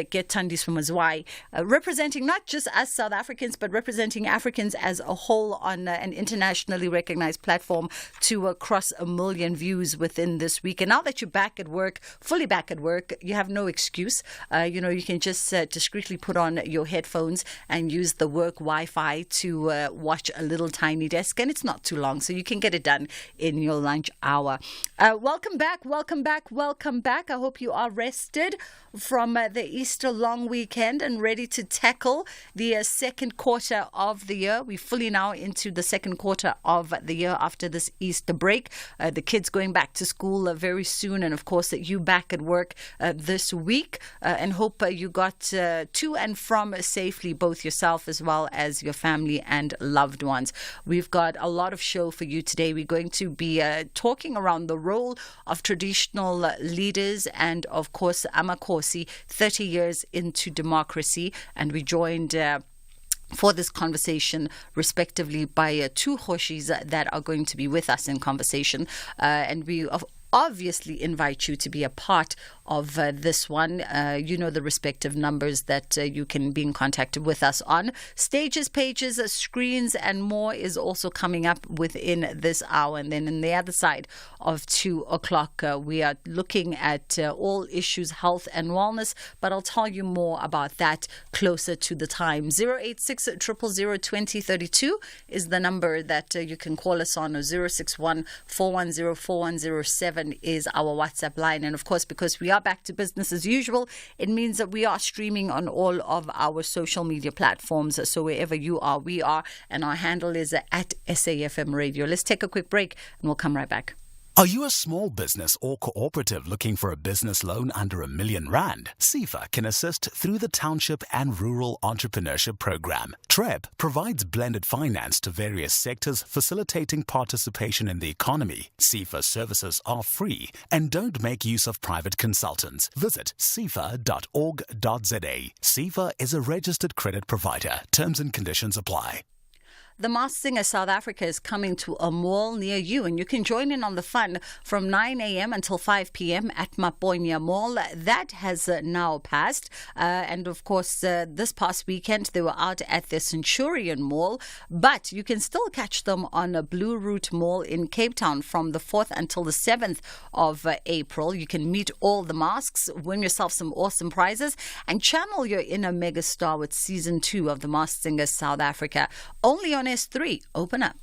get Tandis from Mazwai, representing not just us South Africans, but representing Africans as a whole on an internationally recognized platform to cross 1 million views within this week. And now that you're back at work, fully back at work, you have no excuse. You can just discreetly put on your headphones and use the work Wi-Fi to watch a little tiny desk. And it's not too long, so you can get it done in your lunch hour. Welcome back. I hope you are rested from the Easter long weekend and ready to tackle the second quarter of the year. We're fully now into the second quarter of the year after this Easter break. The kids going back to school very soon, and of course you back at work this week, and hope you got to and from safely, both yourself as well as your family and loved ones. We've got a lot of show for you today. We're going to be talking around the role of traditional leaders and of course Amakosi, 30 years into democracy, and we joined for this conversation, respectively, by two Hoshis that are going to be with us in conversation. And we obviously invite you to be a part of this one. The respective numbers that you can be in contact with us on. Stages, pages, screens, and more is also coming up within this hour. And then on the other side of 2 o'clock, we are looking at all issues health and wellness, but I'll tell you more about that closer to the time. 086 000 2032 is the number that you can call us on, or 061 410 4107 is our WhatsApp line. And of course, because we are back to business as usual, it means that we are streaming on all of our social media platforms. So wherever you are, we are, and our handle is at SAFM Radio. Let's take a quick break and we'll come right back. Are you a small business or cooperative looking for a business loan under R1 million? SEFA can assist through the Township and Rural Entrepreneurship Program. TREP provides blended finance to various sectors, facilitating participation in the economy. SEFA services are free and don't make use of private consultants. Visit sefa.org.za. SEFA is a registered credit provider. Terms and conditions apply. The Masked Singer South Africa is coming to a mall near you, and you can join in on the fun from 9 a.m. until 5 p.m. at Maponya Mall. That has now passed. And of course, this past weekend, they were out at the Centurion Mall, but you can still catch them on a Blue Route Mall in Cape Town from the 4th until the 7th of April. You can meet all the masks, win yourself some awesome prizes, and channel your inner megastar with season 2 of The Masked Singer South Africa. Only on S3. Open up.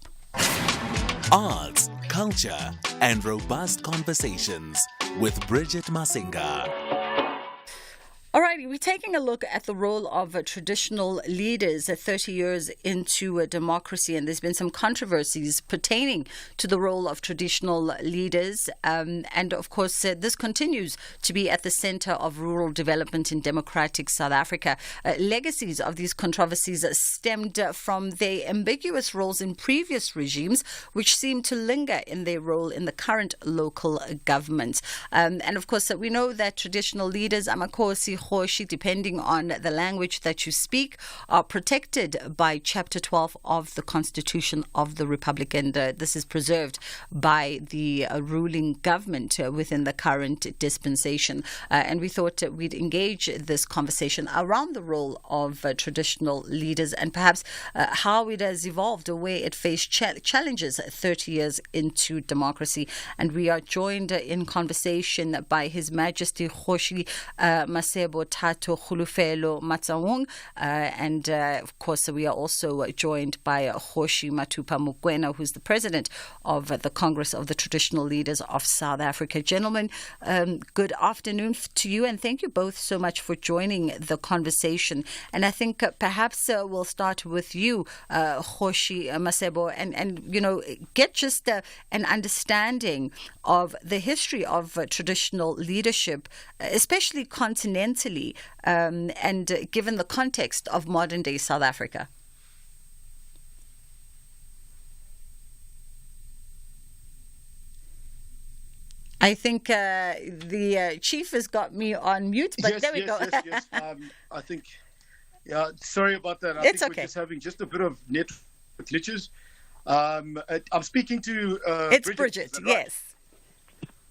Arts, culture, and robust conversations with Bridget Masinga. All right, we're taking a look at the role of traditional leaders 30 years into democracy, and there's been some controversies pertaining to the role of traditional leaders. And of course, this continues to be at the center of rural development in democratic South Africa. Legacies of these controversies stemmed from their ambiguous roles in previous regimes, which seem to linger in their role in the current local government. And of course, we know that traditional leaders, Amakosi, Hoshi, depending on the language that you speak, are protected by Chapter 12 of the Constitution of the Republic, and this is preserved by the ruling government within the current dispensation. And we thought we'd engage this conversation around the role of traditional leaders and perhaps how it has evolved or where it faced challenges 30 years into democracy. And we are joined in conversation by His Majesty Hoshi Masebo Tato Khulufelo Matsawung, and of course we are also joined by Hoshi Matupa Mokoena, who's the president of the Congress of the Traditional Leaders of South Africa. Gentlemen, good afternoon to you, and thank you both so much for joining the conversation. And I think perhaps we'll start with you, Hoshi Masebo, and get just an understanding of the history of traditional leadership, especially continentally, and given the context of modern-day South Africa. I think the chief has got me on mute, but there we go. Yes. I think, sorry about that. It's think okay. We're just having just a bit of network glitches. I'm speaking to it's Bridget, right?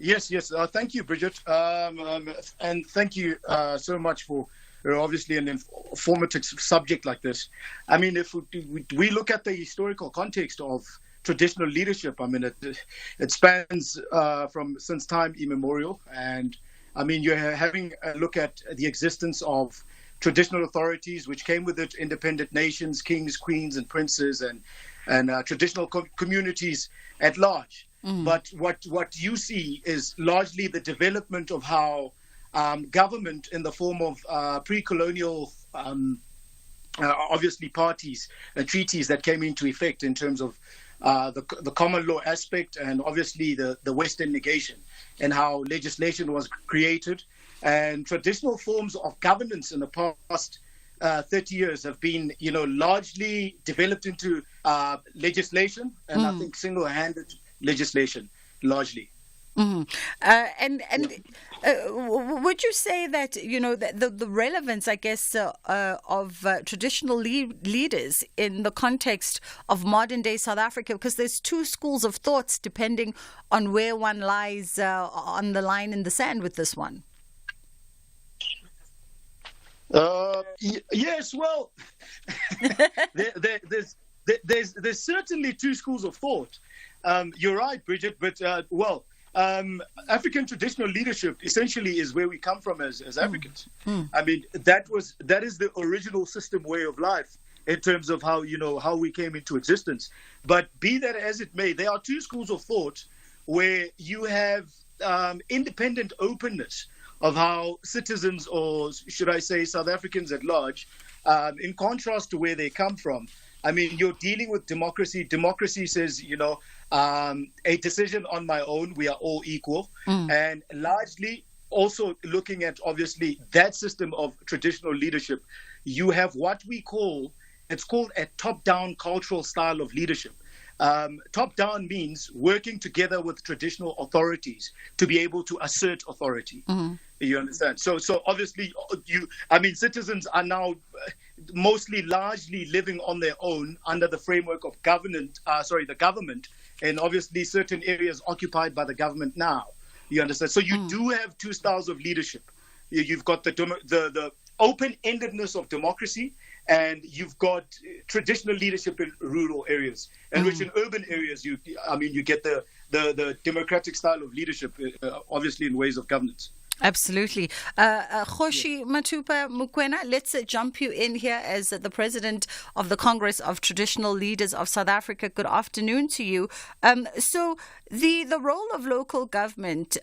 Yes. Yes. Thank you, Bridget. And thank you so much for obviously an informative subject like this. I mean, if we look at the historical context of traditional leadership, I mean, it spans since time immemorial. And I mean, you're having a look at the existence of traditional authorities, which came with it independent nations, kings, queens, and princes, and traditional communities at large. But what you see is largely the development of how government in the form of pre-colonial, obviously parties, treaties that came into effect in terms of the common law aspect, and obviously the Western negation, and how legislation was created. And traditional forms of governance in the past 30 years have been, largely developed into legislation, and I think single-handed legislation, largely. Would you say that the relevance, I guess, of traditional leaders in the context of modern day South Africa, because there's two schools of thoughts depending on where one lies on the line in the sand with this one? Yes, well, there's certainly two schools of thought. You're right, Bridget, but African traditional leadership essentially is where we come from as Africans. I mean, that is the original system way of life in terms of how we came into existence. But be that as it may, there are two schools of thought where you have independent openness of how citizens, or should I say South Africans at large, in contrast to where they come from. I mean, you're dealing with democracy. Democracy says, a decision on my own, we are all equal. And largely also looking at, obviously, that system of traditional leadership, you have what it's called a top-down cultural style of leadership. Top-down means working together with traditional authorities to be able to assert authority. You understand? So obviously, citizens are now largely living on their own under the framework of the government, and obviously certain areas occupied by the government now. You understand? So you do have two styles of leadership. You've got the open-endedness of democracy, and you've got traditional leadership in rural areas, and which in urban areas you get the democratic style of leadership, obviously in ways of governance. Absolutely. Kgoshi Matupa Mokoena, let's jump you in here as the President of the Congress of Traditional Leaders of South Africa. Good afternoon to you. So the role of local government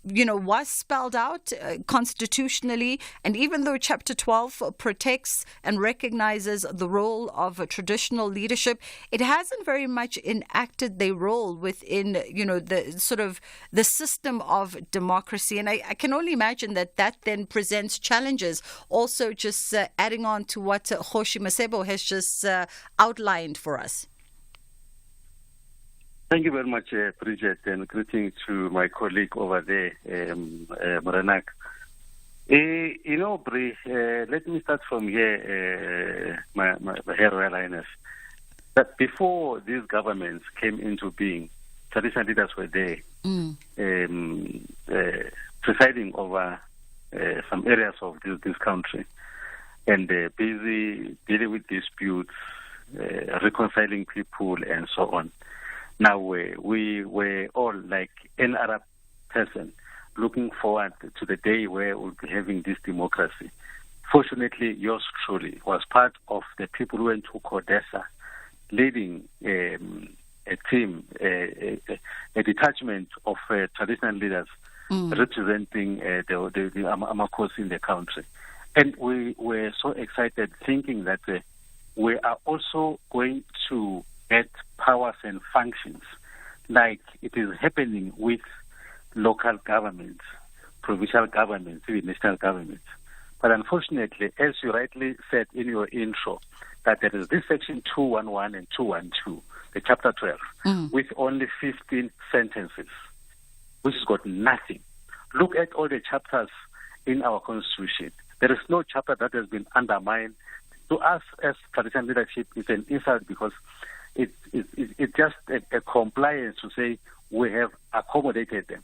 was spelled out constitutionally, and even though Chapter 12 protects and recognizes the role of traditional leadership, it hasn't very much enacted their role within, the system of democracy. And I can only imagine that then presents challenges. Also, just adding on to what Kgoshi Masebo has just outlined for us. Thank you very much, Bridget, and greetings to my colleague over there, Morenak. Bri, let me start from here, my Royal Highness. That before these governments came into being, traditional leaders were there, presiding over some areas of this country, and busy dealing with disputes, reconciling people, and so on. Now, we were all, like any other person, looking forward to the day where we'll be having this democracy. Fortunately, yours truly was part of the people who went to Codesa, leading a team, a detachment of traditional leaders representing the Amakosi in the country. And we were so excited, thinking that we are also going to get powers and functions like it is happening with local governments, provincial governments, even national governments. But unfortunately, as you rightly said in your intro, that there is this section 211 and 212, the chapter 12, with only 15 sentences, which has got nothing. Look at all the chapters in our constitution. There is no chapter that has been undermined. To us as traditional leadership, it's an insult because it's just a compliance to say we have accommodated them.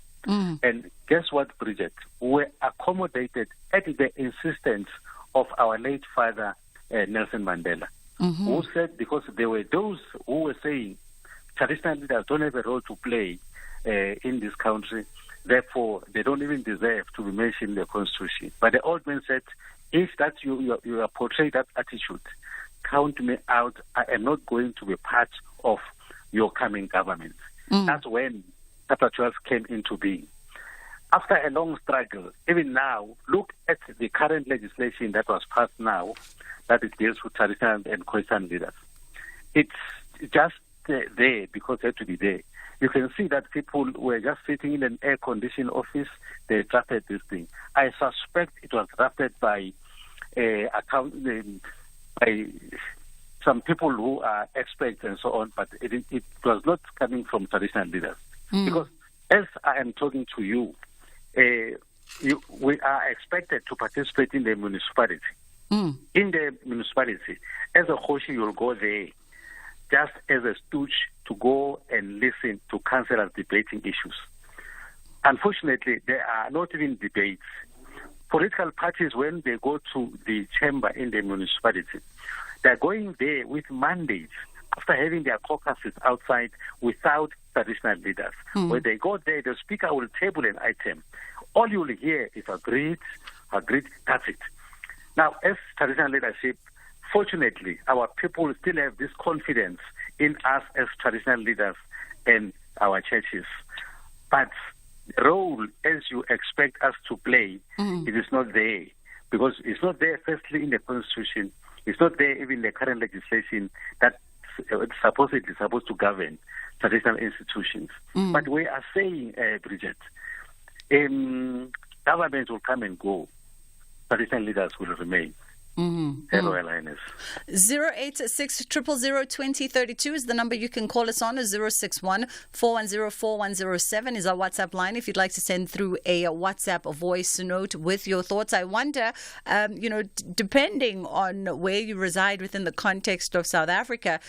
And guess what, Bridget? We accommodated at the insistence of our late father, Nelson Mandela, who said, because there were those who were saying traditional leaders don't have a role to play in this country, therefore they don't even deserve to be mentioned in the constitution. But the old man said, if that you are portray that attitude, count me out. I am not going to be part of your coming government. That's when Chapter 12 came into being. After a long struggle, even now, look at the current legislation that was passed now, that it deals with traditional and Christian leaders. It's just there because they had to be there. You can see that people were just sitting in an air-conditioned office. They drafted this thing. I suspect it was drafted by some people who are experts and so on, but it was not coming from traditional leaders. Because as I am talking to you, we are expected to participate in the municipality. In the municipality, as a Kgoshi, you'll go there just as a stooge to go and listen to councillors debating issues. Unfortunately, there are not even debates. Political parties, when they go to the chamber in the municipality, they're going there with mandates after having their caucuses outside without traditional leaders. When they go there, the speaker will table an item. All you will hear is agreed, that's it. Now, as traditional leadership, fortunately, our people still have this confidence in us as traditional leaders and our churches. But the role, as you expect us to play, it is not there. Because it's not there, firstly, in the Constitution. It's not there even in the current legislation that it's supposed to govern traditional institutions. But we are saying, Bridget, governments will come and go. Traditional leaders will remain. Royal Highness. 086 000 2032 is the number you can call us on. 061 410 4107 is our WhatsApp line if you'd like to send through a WhatsApp voice note with your thoughts. I wonder, depending on where you reside within the context of South Africa,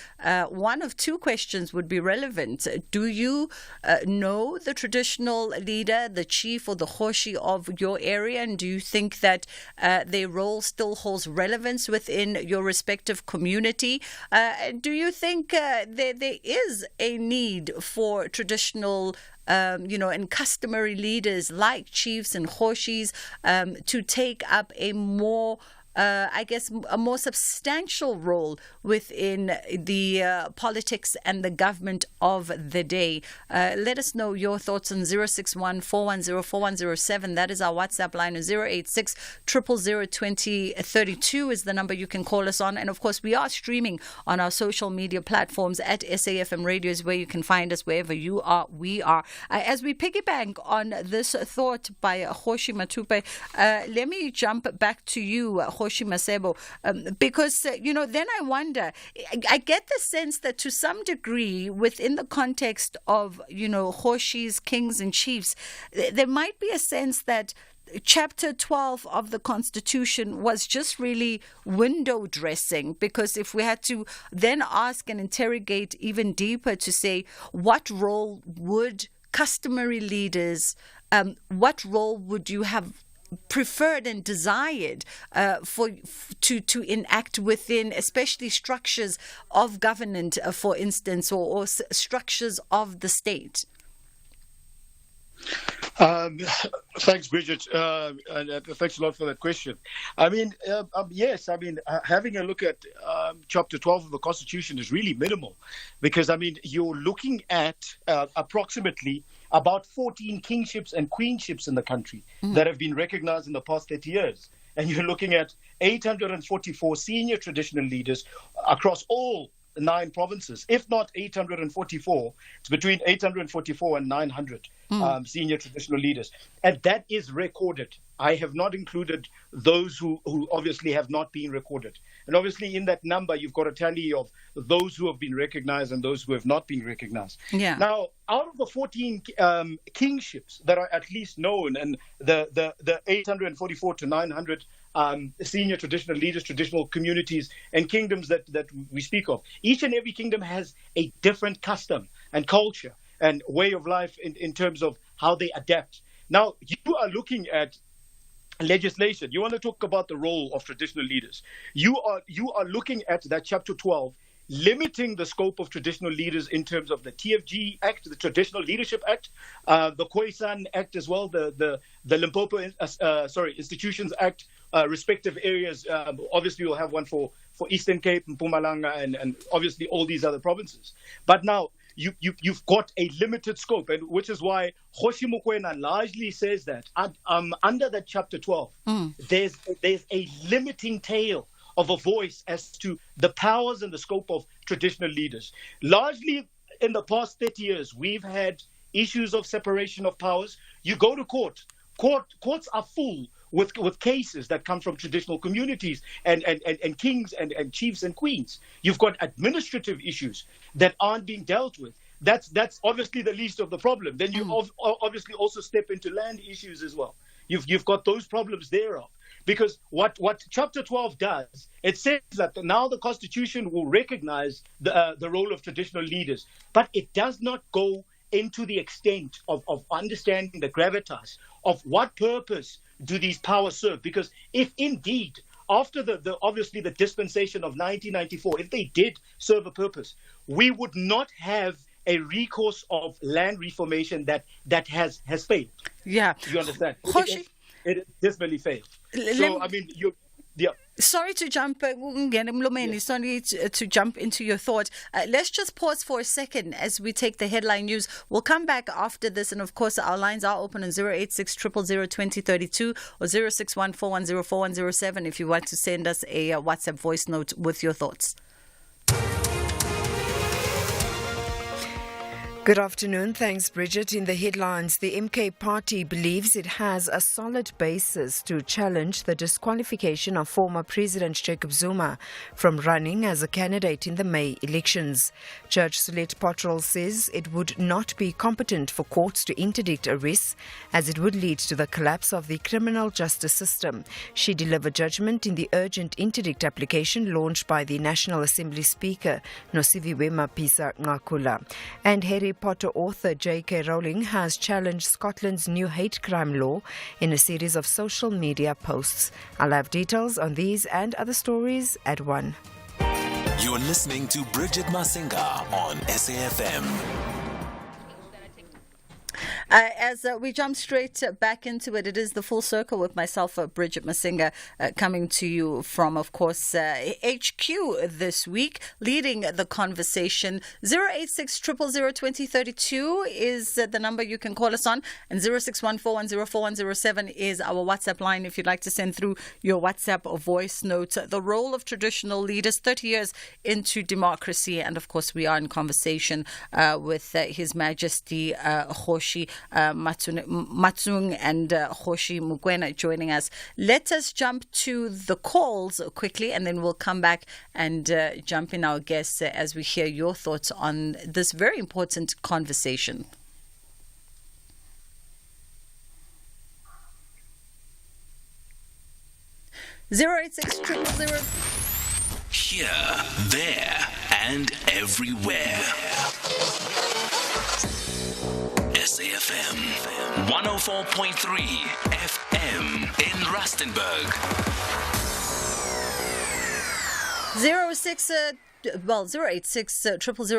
one of two questions would be relevant. Do you know the traditional leader, the chief or the Kgoshi of your area, and do you think that their role still holds relevance within your respective community? Do you think there is a need for traditional and customary leaders like chiefs and Kgoshis to take up a more a more substantial role within the politics and the government of the day? Let us know your thoughts on 061 410 4107. That is our WhatsApp line. 086 000 2032 is the number you can call us on. And of course, we are streaming on our social media platforms at SAFM Radio, is where you can find us wherever you are. We are. As we piggyback on this thought by Kgoshi Matupe, let me jump back to you, Kgoshi Masebo, because, then I wonder, I get the sense that to some degree within the context of, Kgoshis, kings and chiefs, there might be a sense that Chapter 12 of the Constitution was just really window dressing, because if we had to then ask and interrogate even deeper to say what role would customary leaders, what role would you have preferred and desired to enact within, especially structures of government, for instance, or structures of the state? Thanks, Bridget, and thanks a lot for that question. Yes, having a look at Chapter 12 of the Constitution is really minimal, because, you're looking at approximately about 14 kingships and queenships in the country that have been recognized in the past 30 years. And you're looking at 844 senior traditional leaders across all 9 provinces. If not 844, it's between 844 and 900 senior traditional leaders. And that is recorded. I have not included those who obviously have not been recorded. And obviously in that number, you've got a tally of those who have been recognized and those who have not been recognized. Yeah. Now, out of the 14 kingships that are at least known, and the 844 to 900 senior traditional leaders, traditional communities and kingdoms that we speak of, each and every kingdom has a different custom and culture. and way of life in terms of how they adapt. Now, you are looking at legislation. You want to talk about the role of traditional leaders. You are looking at that chapter 12, limiting the scope of traditional leaders in terms of the TFG Act, the Traditional Leadership Act, the Khoisan Act as well, the Limpopo Institutions Act, respective areas. Obviously, we'll have one for Eastern Cape, Mpumalanga, and obviously all these other provinces. But now you've got a limited scope, and which is why Kgoshi Mokoena largely says that under that chapter 12, there's a limiting tail of a voice as to the powers and the scope of traditional leaders. Largely in the past 30 years, we've had issues of separation of powers. You go to courts are full with cases that come from traditional communities and kings and chiefs and queens. You've got administrative issues that aren't being dealt with. That's obviously the least of the problem. Then you obviously also step into land issues as well. You've got those problems thereof. Because what Chapter 12 does, it says that now the Constitution will recognize the role of traditional leaders, but it does not go into the extent of understanding the gravitas of what purpose do these powers serve. Because if indeed, after obviously the dispensation of 1994, if they did serve a purpose, we would not have a recourse of land reformation that has failed. Yeah. You understand? It desperately failed. So, I mean, Sorry to jump, sorry to jump into your thought. Let's just pause for a second as we take the headline news. We'll come back after this, and of course, our lines are open on 086 000 2032 or 061 410 4107 if you want to send us a WhatsApp voice note with your thoughts. Good afternoon. Thanks, Bridget. In the headlines, the MK party believes it has a solid basis to challenge the disqualification of former President Jacob Zuma from running as a candidate in the May elections. Judge Sulet Potrol says it would not be competent for courts to interdict arrests, as it would lead to the collapse of the criminal justice system. She delivered judgment in the urgent interdict application launched by the National Assembly Speaker, Nosiviwe Mapisa Ngakula. And Harry Potter author J.K. Rowling has challenged Scotland's new hate crime law in a series of social media posts. I'll have details on these and other stories at 1. You're listening to Bridget Masinga on SAFM. As we jump straight back into it, it is the full circle with myself, Bridget Masinga, coming to you from, of course, HQ this week, leading the conversation. 086 000 2032 is the number you can call us on, and 061 410 4107 is our WhatsApp line if you'd like to send through your WhatsApp or voice note. The role of traditional leaders 30 years into democracy, and of course we are in conversation with His Majesty Kgoshi Matsung and Kgoshi Mokoena joining us. Let us jump to the calls quickly, and then we'll come back and jump in our guests as we hear your thoughts on this very important conversation. Zero 086 000. Here, there, and everywhere. SAFM 104.3 FM in Rustenburg. 086 086 000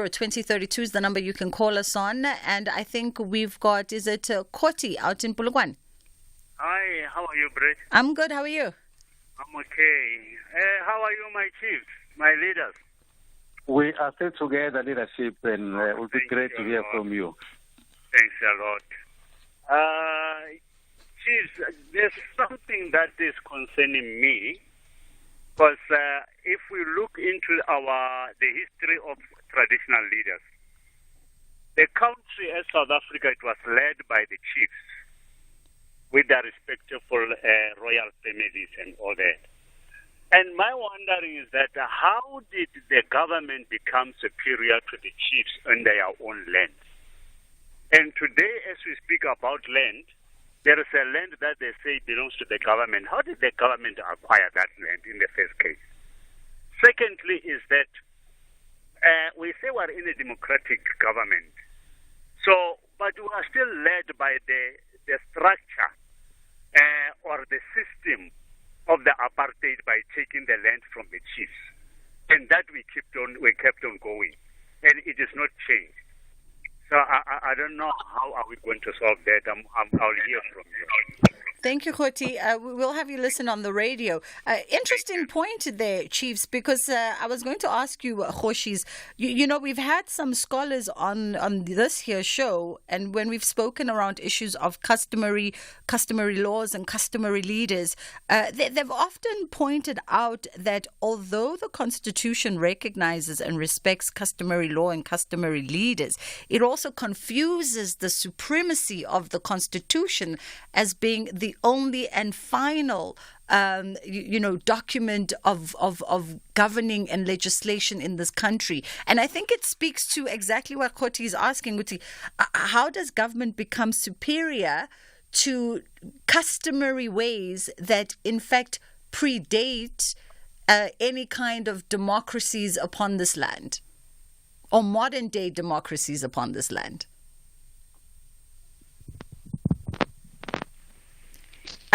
2032 is the number you can call us on, and I think we've got, is it Koti out in Polokwane? Hi, how are you, Brett? I'm good, how are you? I'm okay. How are you, my chiefs, my leaders? We are still together, leadership, and it would be great to hear from you. Thanks a lot. Chiefs, there's something that is concerning me, because if we look into the history of traditional leaders, the country as South Africa, it was led by the chiefs, with their respective royal families and all that. And my wondering is that how did the government become superior to the chiefs on their own land? And today, as we speak about land, there is a land that they say belongs to the government. How did the government acquire that land in the first case? Secondly is that we say we're in a democratic government. So, but we are still led by the structure or the system of the apartheid by taking the land from the chiefs, and that we kept on going, and it is not changed. So I don't know how are we going to solve that. I'll hear from you. Thank you, Khoti. We'll have you listen on the radio. Interesting point there, Chiefs, because I was going to ask you, Khoshis, you know, we've had some scholars on this here show, and when we've spoken around issues of customary laws and customary leaders, they've often pointed out that although the Constitution recognizes and respects customary law and customary leaders, it also confuses the supremacy of the Constitution as being the only and final document of governing and legislation in this country. And I think it speaks to exactly what Khoti is asking, Guti. How does government become superior to customary ways that in fact predate any kind of democracies upon this land, or modern day democracies upon this land?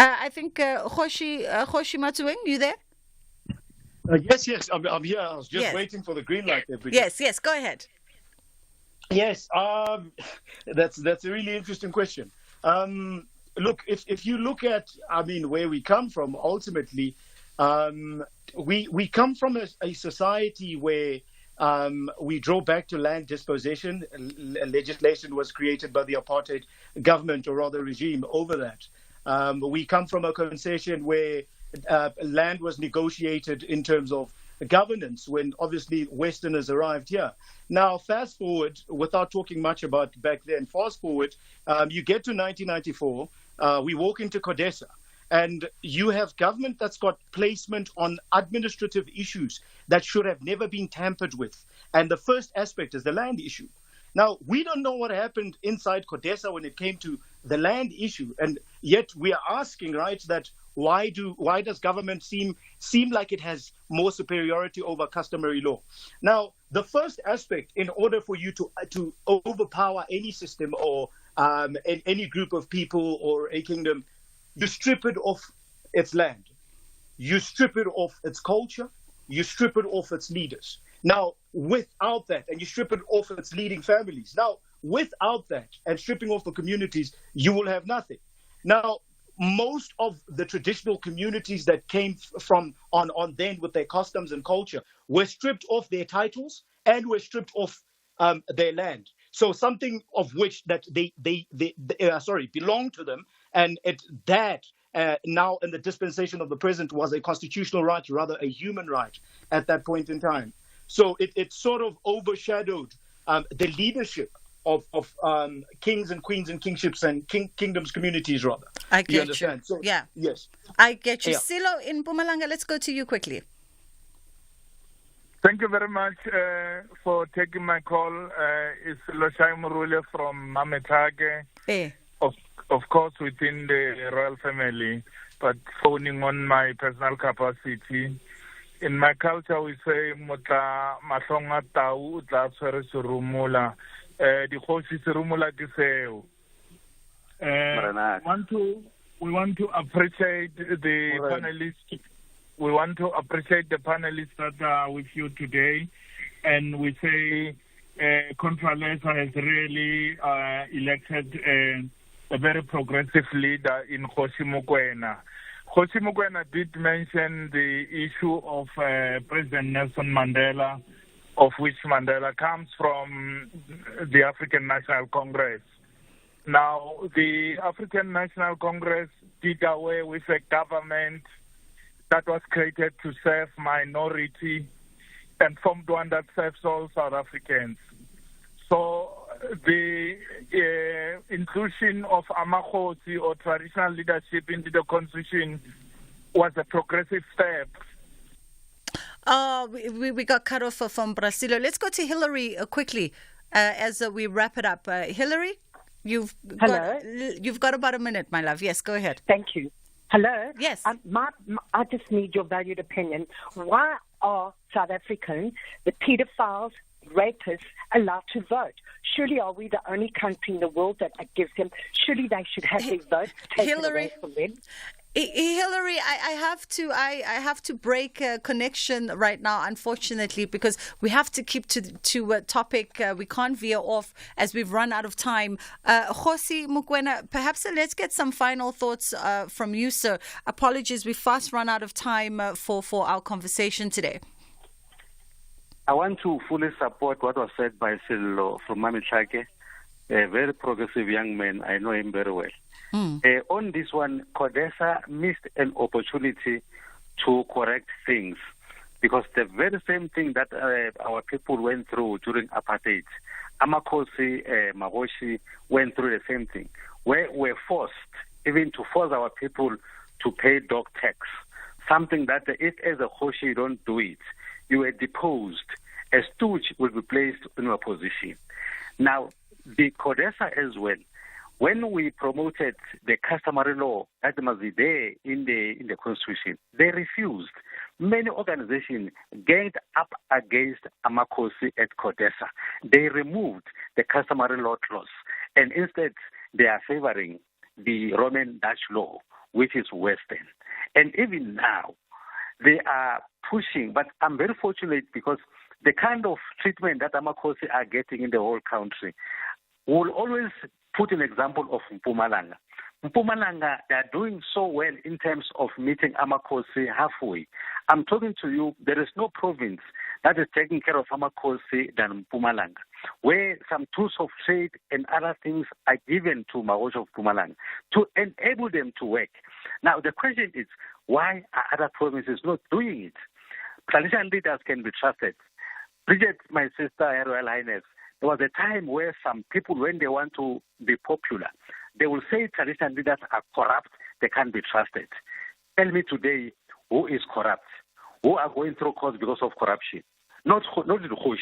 I think Khoshi Matsueng, you there? Yes, I'm here. I was just waiting for the green light there, Bridget. Yes, go ahead. Yes, that's a really interesting question. Look, if you look at, where we come from, ultimately, we come from a society where we draw back to land dispossession. Legislation was created by the apartheid government, or rather regime, over that. We come from a concession where land was negotiated in terms of governance when obviously Westerners arrived here. Now, fast forward, without talking much about back then, fast forward, you get to 1994, we walk into CODESA, and you have government that's got placement on administrative issues that should have never been tampered with. And the first aspect is the land issue. Now, we don't know what happened inside CODESA when it came to the land issue, and yet we are asking, right, that why does government seem like it has more superiority over customary law? Now, the first aspect, in order for you to overpower any system or any group of people or a kingdom, you strip it off its land, you strip it off its culture, you strip it off its leaders. Now, without that, and you strip it off its leading families. Now, without that, and stripping off the communities, you will have nothing. Now, most of the traditional communities that came from on then with their customs and culture were stripped off their titles and were stripped off their land. So something of which that they belonged to them, and now in the dispensation of the present was a constitutional right, rather a human right at that point in time. So it sort of overshadowed the leadership of kings and queens and kingships and kingdoms, communities, rather. I get you. Understand? So, yeah. Yes. I get you. Yeah. Silo in Mpumalanga, let's go to you quickly. Thank you very much for taking my call. It's Loshai Murule from Mametage, of course within the royal family, but phoning on my personal capacity. In my culture, we say, "Mota mahlonga tau tla tshwere serumula." Di khosi serumula ke seo. We want to appreciate the panelists. We want to appreciate the panelists that are with you today, and we say Contralesa has really elected a very progressive leader in Kgoshi Mokoena. Kgoshi Mokoena did mention the issue of President Nelson Mandela, of which Mandela comes from the African National Congress. Now, the African National Congress did away with a government that was created to serve minority and formed one that serves all South Africans. So the inclusion of Amakhosi or traditional leadership into the constitution was a progressive step. We got cut off from Brazil. Let's go to Hillary quickly as we wrap it up. Hillary, you've got about a minute, my love. Yes, go ahead. Thank you. Hello? Yes. I just need your valued opinion. Why are South Africans, the pedophiles, rapists allowed to vote? Surely are we the only country in the world that gives them? Surely they should have their vote taken away from them. Hillary, I have to break a connection right now, unfortunately, because we have to keep to a topic. We can't veer off as we've run out of time. Kgosi Mokoena, perhaps let's get some final thoughts from you, sir. Apologies, we fast run out of time for our conversation today. I want to fully support what was said by Silo from Mamichake, a very progressive young man. I know him very well. On this one, CODESA missed an opportunity to correct things, because the very same thing that our people went through during apartheid, Amakosi, Magoshi went through the same thing, where we're forced even to force our people to pay dog tax, something that if as a Hoshi you don't do it, you are deposed. A stooge will be placed in a position. Now, the CODESA as well, when we promoted the customary law that must be there in the Constitution, they refused. Many organizations ganged up against Amakosi at CODESA. They removed the customary law clause, and instead they are favoring the Roman Dutch law, which is Western. And even now, they are pushing, but I'm very fortunate because the kind of treatment that Amakosi are getting in the whole country will always put an example of Mpumalanga. Mpumalanga, they are doing so well in terms of meeting Amakosi halfway. I'm talking to you, there is no province that is taking care of Amakosi than Mpumalanga, where some tools of trade and other things are given to Magoshi of Mpumalanga to enable them to work. Now, the question is, why are other provinces not doing it? Traditional leaders can be trusted. Bridget, my sister, Her Royal Highness, there was a time where some people, when they want to be popular, they will say traditional leaders are corrupt, they can't be trusted. Tell me today, who is corrupt? Who are going through courts because of corruption? Not the Hosh,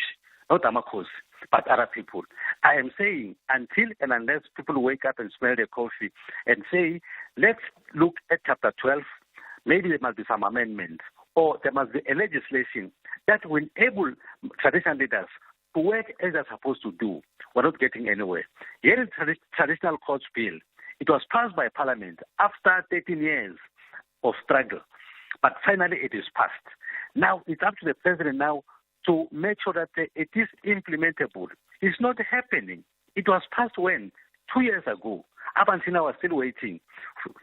not Amakosi, but other people. I am saying, until and unless people wake up and smell their coffee and say, let's look at chapter 12, maybe there must be some amendment, or there must be a legislation that will enable traditional leaders to work as they're supposed to do. We're not getting anywhere. Here is the traditional courts bill. It was passed by Parliament after 13 years of struggle, but finally it is passed. Now it's up to the President now to make sure that it is implementable. It's not happening. It was passed when? 2 years ago. Up until now, we're still waiting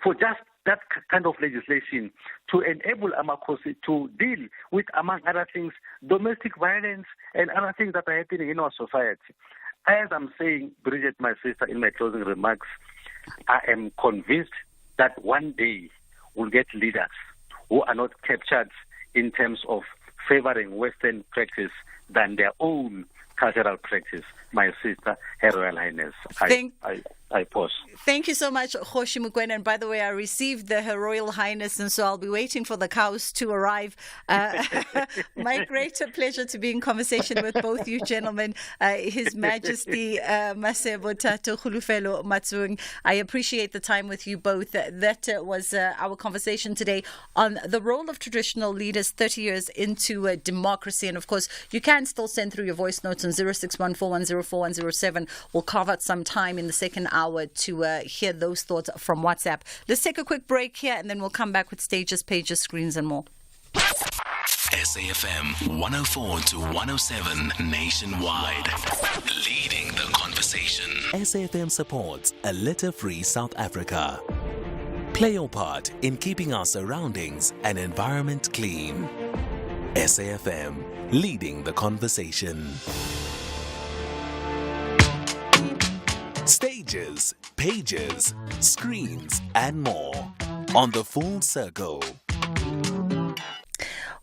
for just that kind of legislation to enable Amakosi to deal with, among other things, domestic violence and other things that are happening in our society. As I'm saying, Bridget, my sister, in my closing remarks, I am convinced that one day we'll get leaders who are not captured in terms of favoring Western practice than their own cultural practice. My sister, Her Royal Highness, I pause. Thank you so much, Kgosi Mokoena. And by the way, I received the Her Royal Highness, and so I'll be waiting for the cows to arrive. My greater pleasure to be in conversation with both you gentlemen, His Majesty Masebo Tato Khulufelo Matsung. I appreciate the time with you both. That was our conversation today on the role of traditional leaders 30 years into democracy. And of course, you can still send through your voice notes on 0614104107. We'll carve out some time in the second hour to hear those thoughts from WhatsApp. Let's take a quick break here, and then we'll come back with stages, pages, screens, and more. SAFM 104 to 107 nationwide. Leading the conversation. SAFM supports a litter-free South Africa. Play your part in keeping our surroundings and environment clean. SAFM, leading the conversation. Stages, pages, screens, and more on the Full Circle.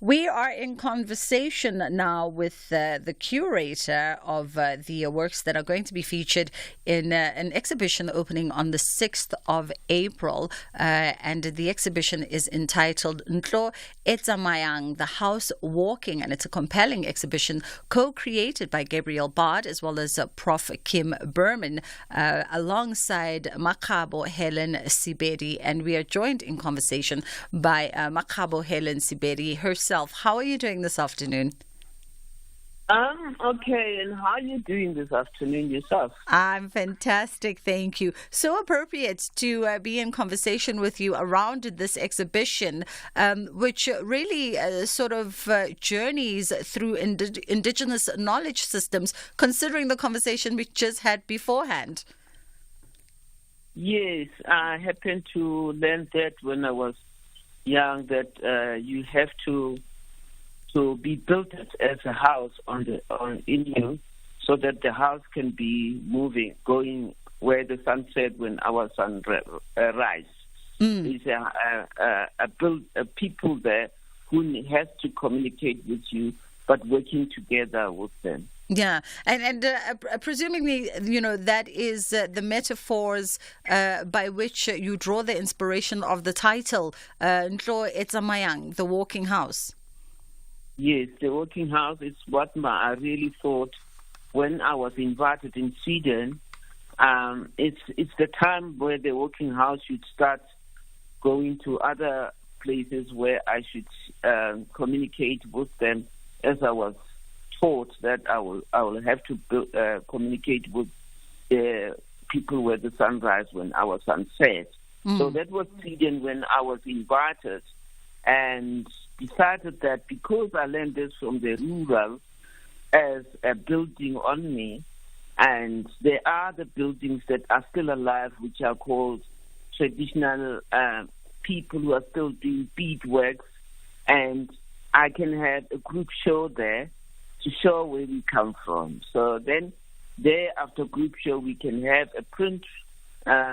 We are in conversation now with the curator of the works that are going to be featured in an exhibition opening on the 6th of April. And the exhibition is entitled Ntlo Etsamayang, The House Walking. And it's a compelling exhibition co-created by Gabriel Bard as well as Prof. Kim Berman alongside Makgabo Helen Sibedi. And we are joined in conversation by Makgabo Helen Sibedi herself. How are you doing this afternoon? Okay, and how are you doing this afternoon yourself? I'm fantastic, thank you. So appropriate to be in conversation with you around this exhibition, which really journeys through indigenous knowledge systems, considering the conversation we just had beforehand. Yes, I happened to learn that when I was young, that you have to be built as a house in you, so that the house can be moving, going where the sun set when our sun rise. It's a people there who has to communicate with you, but working together with them. Yeah, and presumably, that is the metaphors by which you draw the inspiration of the title, Ntlo Etsamayang, the Walking House. Yes, the Walking House is what I really thought when I was invited in Sweden. It's the time where the Walking House should start going to other places where I should communicate with them, as I was taught that I will have to communicate with the people where the sun rises when our sun sets. So that was Sweden when I was invited, and decided that because I learned this from the rural as a building on me, and there are the buildings that are still alive, which are called traditional people who are still doing beadworks, and I can have a group show there to show where we come from. So then there, after group show, we can have a print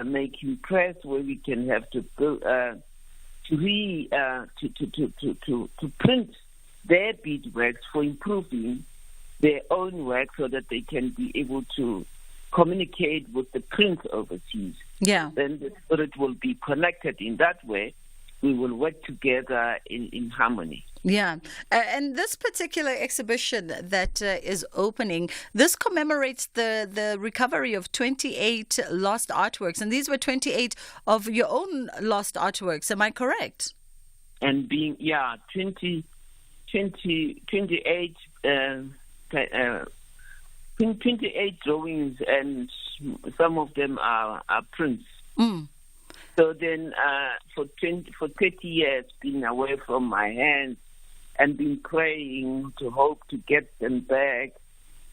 making press where we can have to build to print their beadworks for improving their own work, so that they can be able to communicate with the print overseas. Yeah. Then the spirit will be connected in that way. We will work together in harmony. Yeah. And this particular exhibition that is opening, this commemorates the recovery of 28 lost artworks. And these were 28 of your own lost artworks. Am I correct? And being, 28 drawings, and some of them are prints. So then for 30 years, being away from my hands and been praying to hope to get them back,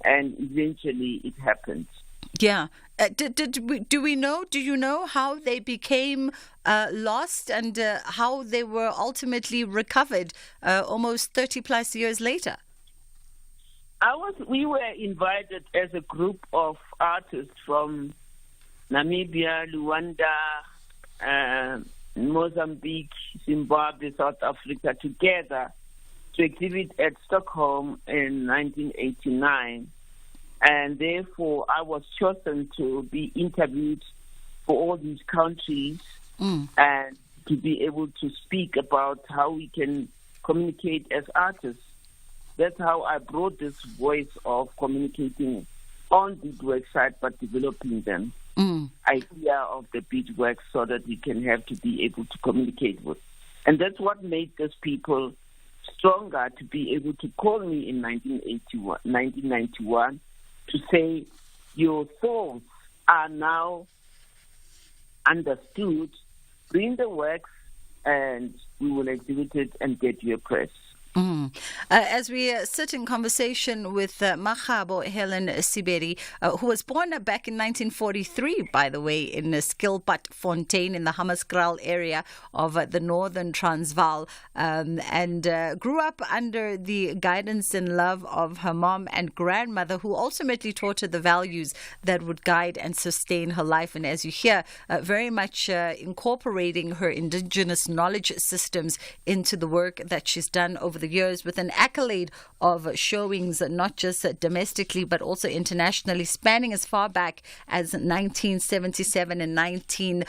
and eventually it happened. Yeah. Do you know how they became lost, and how they were ultimately recovered almost 30 plus years later? We were invited as a group of artists from Namibia, Luanda, Mozambique, Zimbabwe, South Africa, together to exhibit at Stockholm in 1989. And therefore, I was chosen to be interviewed for all these countries and to be able to speak about how we can communicate as artists. That's how I brought this voice of communicating on the website, but developing them. Idea of the beadwork, so that we can have to be able to communicate with. And that's what made those people stronger, to be able to call me in 1991 to say, your thoughts are now understood, bring the works, and we will exhibit it and get you a press. As we sit in conversation with Makgabo Helen Siberi, who was born back in 1943, by the way, in Skilpad-Fontein in the Hammarskraal area of the northern Transvaal, and grew up under the guidance and love of her mom and grandmother, who ultimately taught her the values that would guide and sustain her life. And as you hear, very much incorporating her indigenous knowledge systems into the work that she's done over the years, with an accolade of showings not just domestically but also internationally, spanning as far back as 1977 and in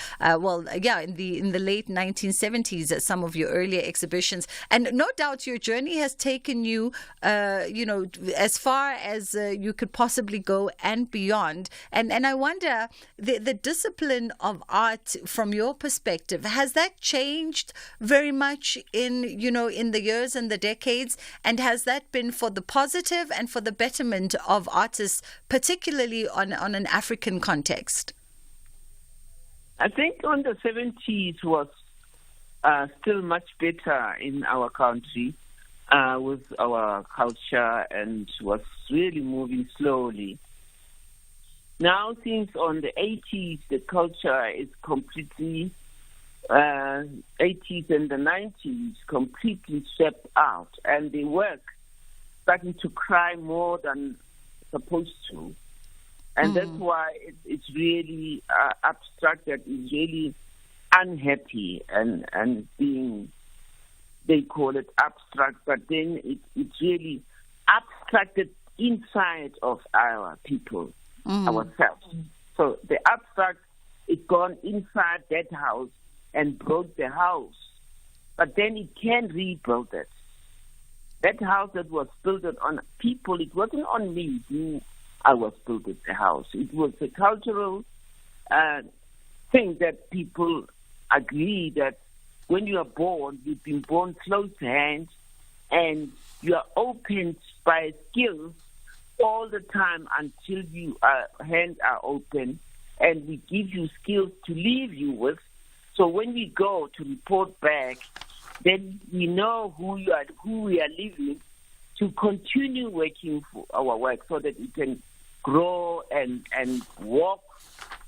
the late 1970s, some of your earlier exhibitions. And no doubt your journey has taken you as far as you could possibly go and beyond. And I wonder, the discipline of art from your perspective, has that changed very much in the years and the decades? And has that been for the positive and for the betterment of artists, particularly on an African context? I think on the 70s was still much better in our country with our culture, and was really moving slowly. Now, since on the 80s, the culture is completely, 80s and the 90s, completely swept out, and the work starting to cry more than supposed to. And that's why it's really abstract, that is really unhappy and being, they call it abstract, but then it's really abstracted inside of our people, ourselves. So the abstract is gone inside that house and broke the house, but then it can rebuild it. That house that was built on people, it wasn't on me who I was built at the house. It was a cultural thing that people agree that when you are born, you've been born close to hand, and you are opened by skills all the time until your hands are open, and we give you skills to leave you with. So when we go to report back, then we know who we are leaving to continue working for our work, so that we can grow and walk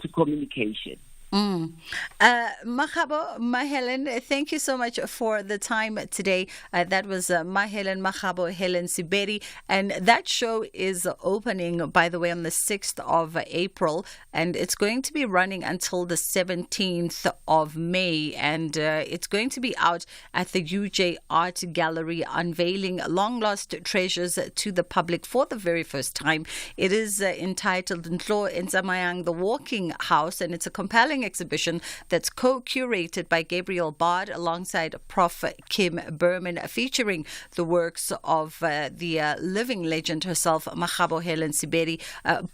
to communication. Makgabo Mahelen, thank you so much for the time today. That was Mahelen Makgabo Helen Siberi, and that show is opening, by the way, on the 6th of April, and it's going to be running until the 17th of May, and it's going to be out at the UJ Art Gallery, unveiling long-lost treasures to the public for the very first time. It is entitled Ntlo Entsamayang, The Walking House, and it's a compelling exhibition that's co-curated by Gabriel Bard alongside Prof. Kim Berman, featuring the works of the living legend herself, Makgabo Helen Siberi,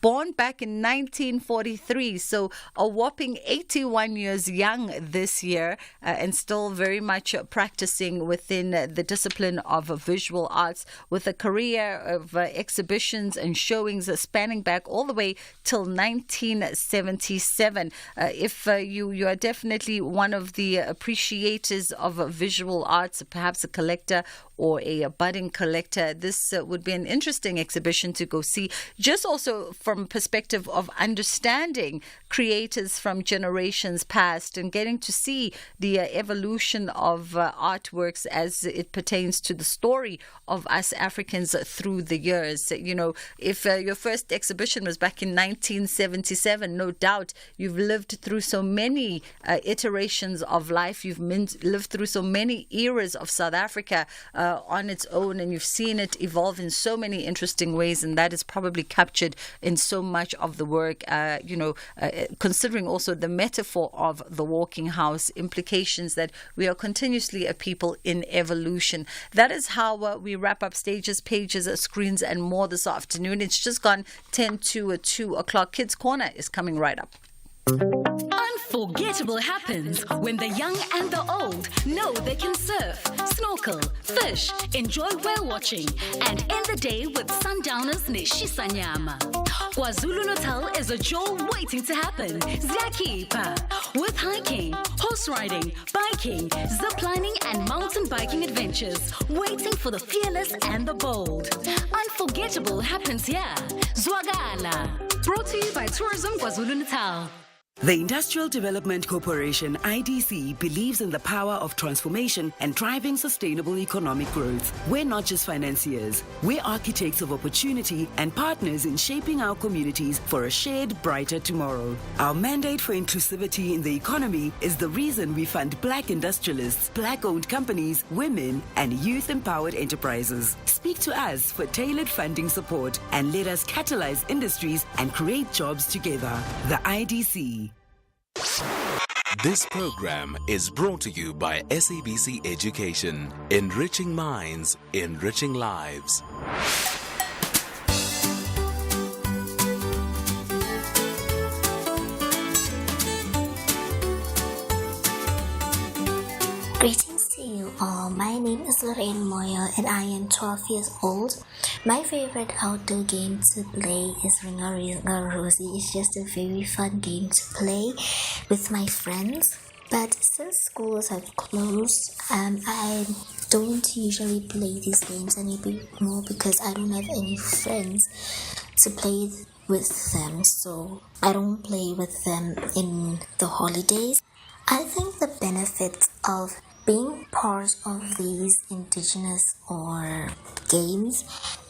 born back in 1943, so a whopping 81 years young this year, and still very much practicing within the discipline of visual arts, with a career of exhibitions and showings spanning back all the way till 1977. If you are definitely one of the appreciators of visual arts, perhaps a collector or a budding collector, this would be an interesting exhibition to go see, just also from a perspective of understanding creators from generations past and getting to see the evolution of artworks as it pertains to the story of us Africans through the years. You know, if your first exhibition was back in 1977, no doubt you've lived through so many iterations of life. You've lived through so many eras of South Africa on its own, and you've seen it evolve in so many interesting ways, and that is probably captured in so much of the work, considering also the metaphor of the walking house, implications that we are continuously a people in evolution. That is how we wrap up Stages, Pages, Screens, and more this afternoon. It's just gone 10 to 2 o'clock. Kids Corner is coming right up. Unforgettable happens when the young and the old know they can surf, snorkel, fish, enjoy whale watching, and end the day with sundowners Neshisa Nyama. KwaZulu-Natal is a jewel waiting to happen. Ziyakhipha, with hiking, horse riding, biking, ziplining, and mountain biking adventures waiting for the fearless and the bold. Unforgettable happens here. Zwagala. Brought to you by Tourism KwaZulu-Natal. The Industrial Development Corporation, IDC, believes in the power of transformation and driving sustainable economic growth. We're not just financiers. We're architects of opportunity and partners in shaping our communities for a shared, brighter tomorrow. Our mandate for inclusivity in the economy is the reason we fund Black industrialists, Black-owned companies, women, and youth-empowered enterprises. Speak to us for tailored funding support and let us catalyze industries and create jobs together. The IDC. This program is brought to you by SABC Education, enriching minds, enriching lives. Greetings to you all. my name is Lorraine Moyo and I am 12 years old. My favorite outdoor game to play is Ringa Ringa Rosie. It's just a very fun game to play with my friends. But since schools have closed, I don't usually play these games anymore because I don't have any friends to play with them. So I don't play with them in the holidays. I think the benefits of being part of these indigenous or games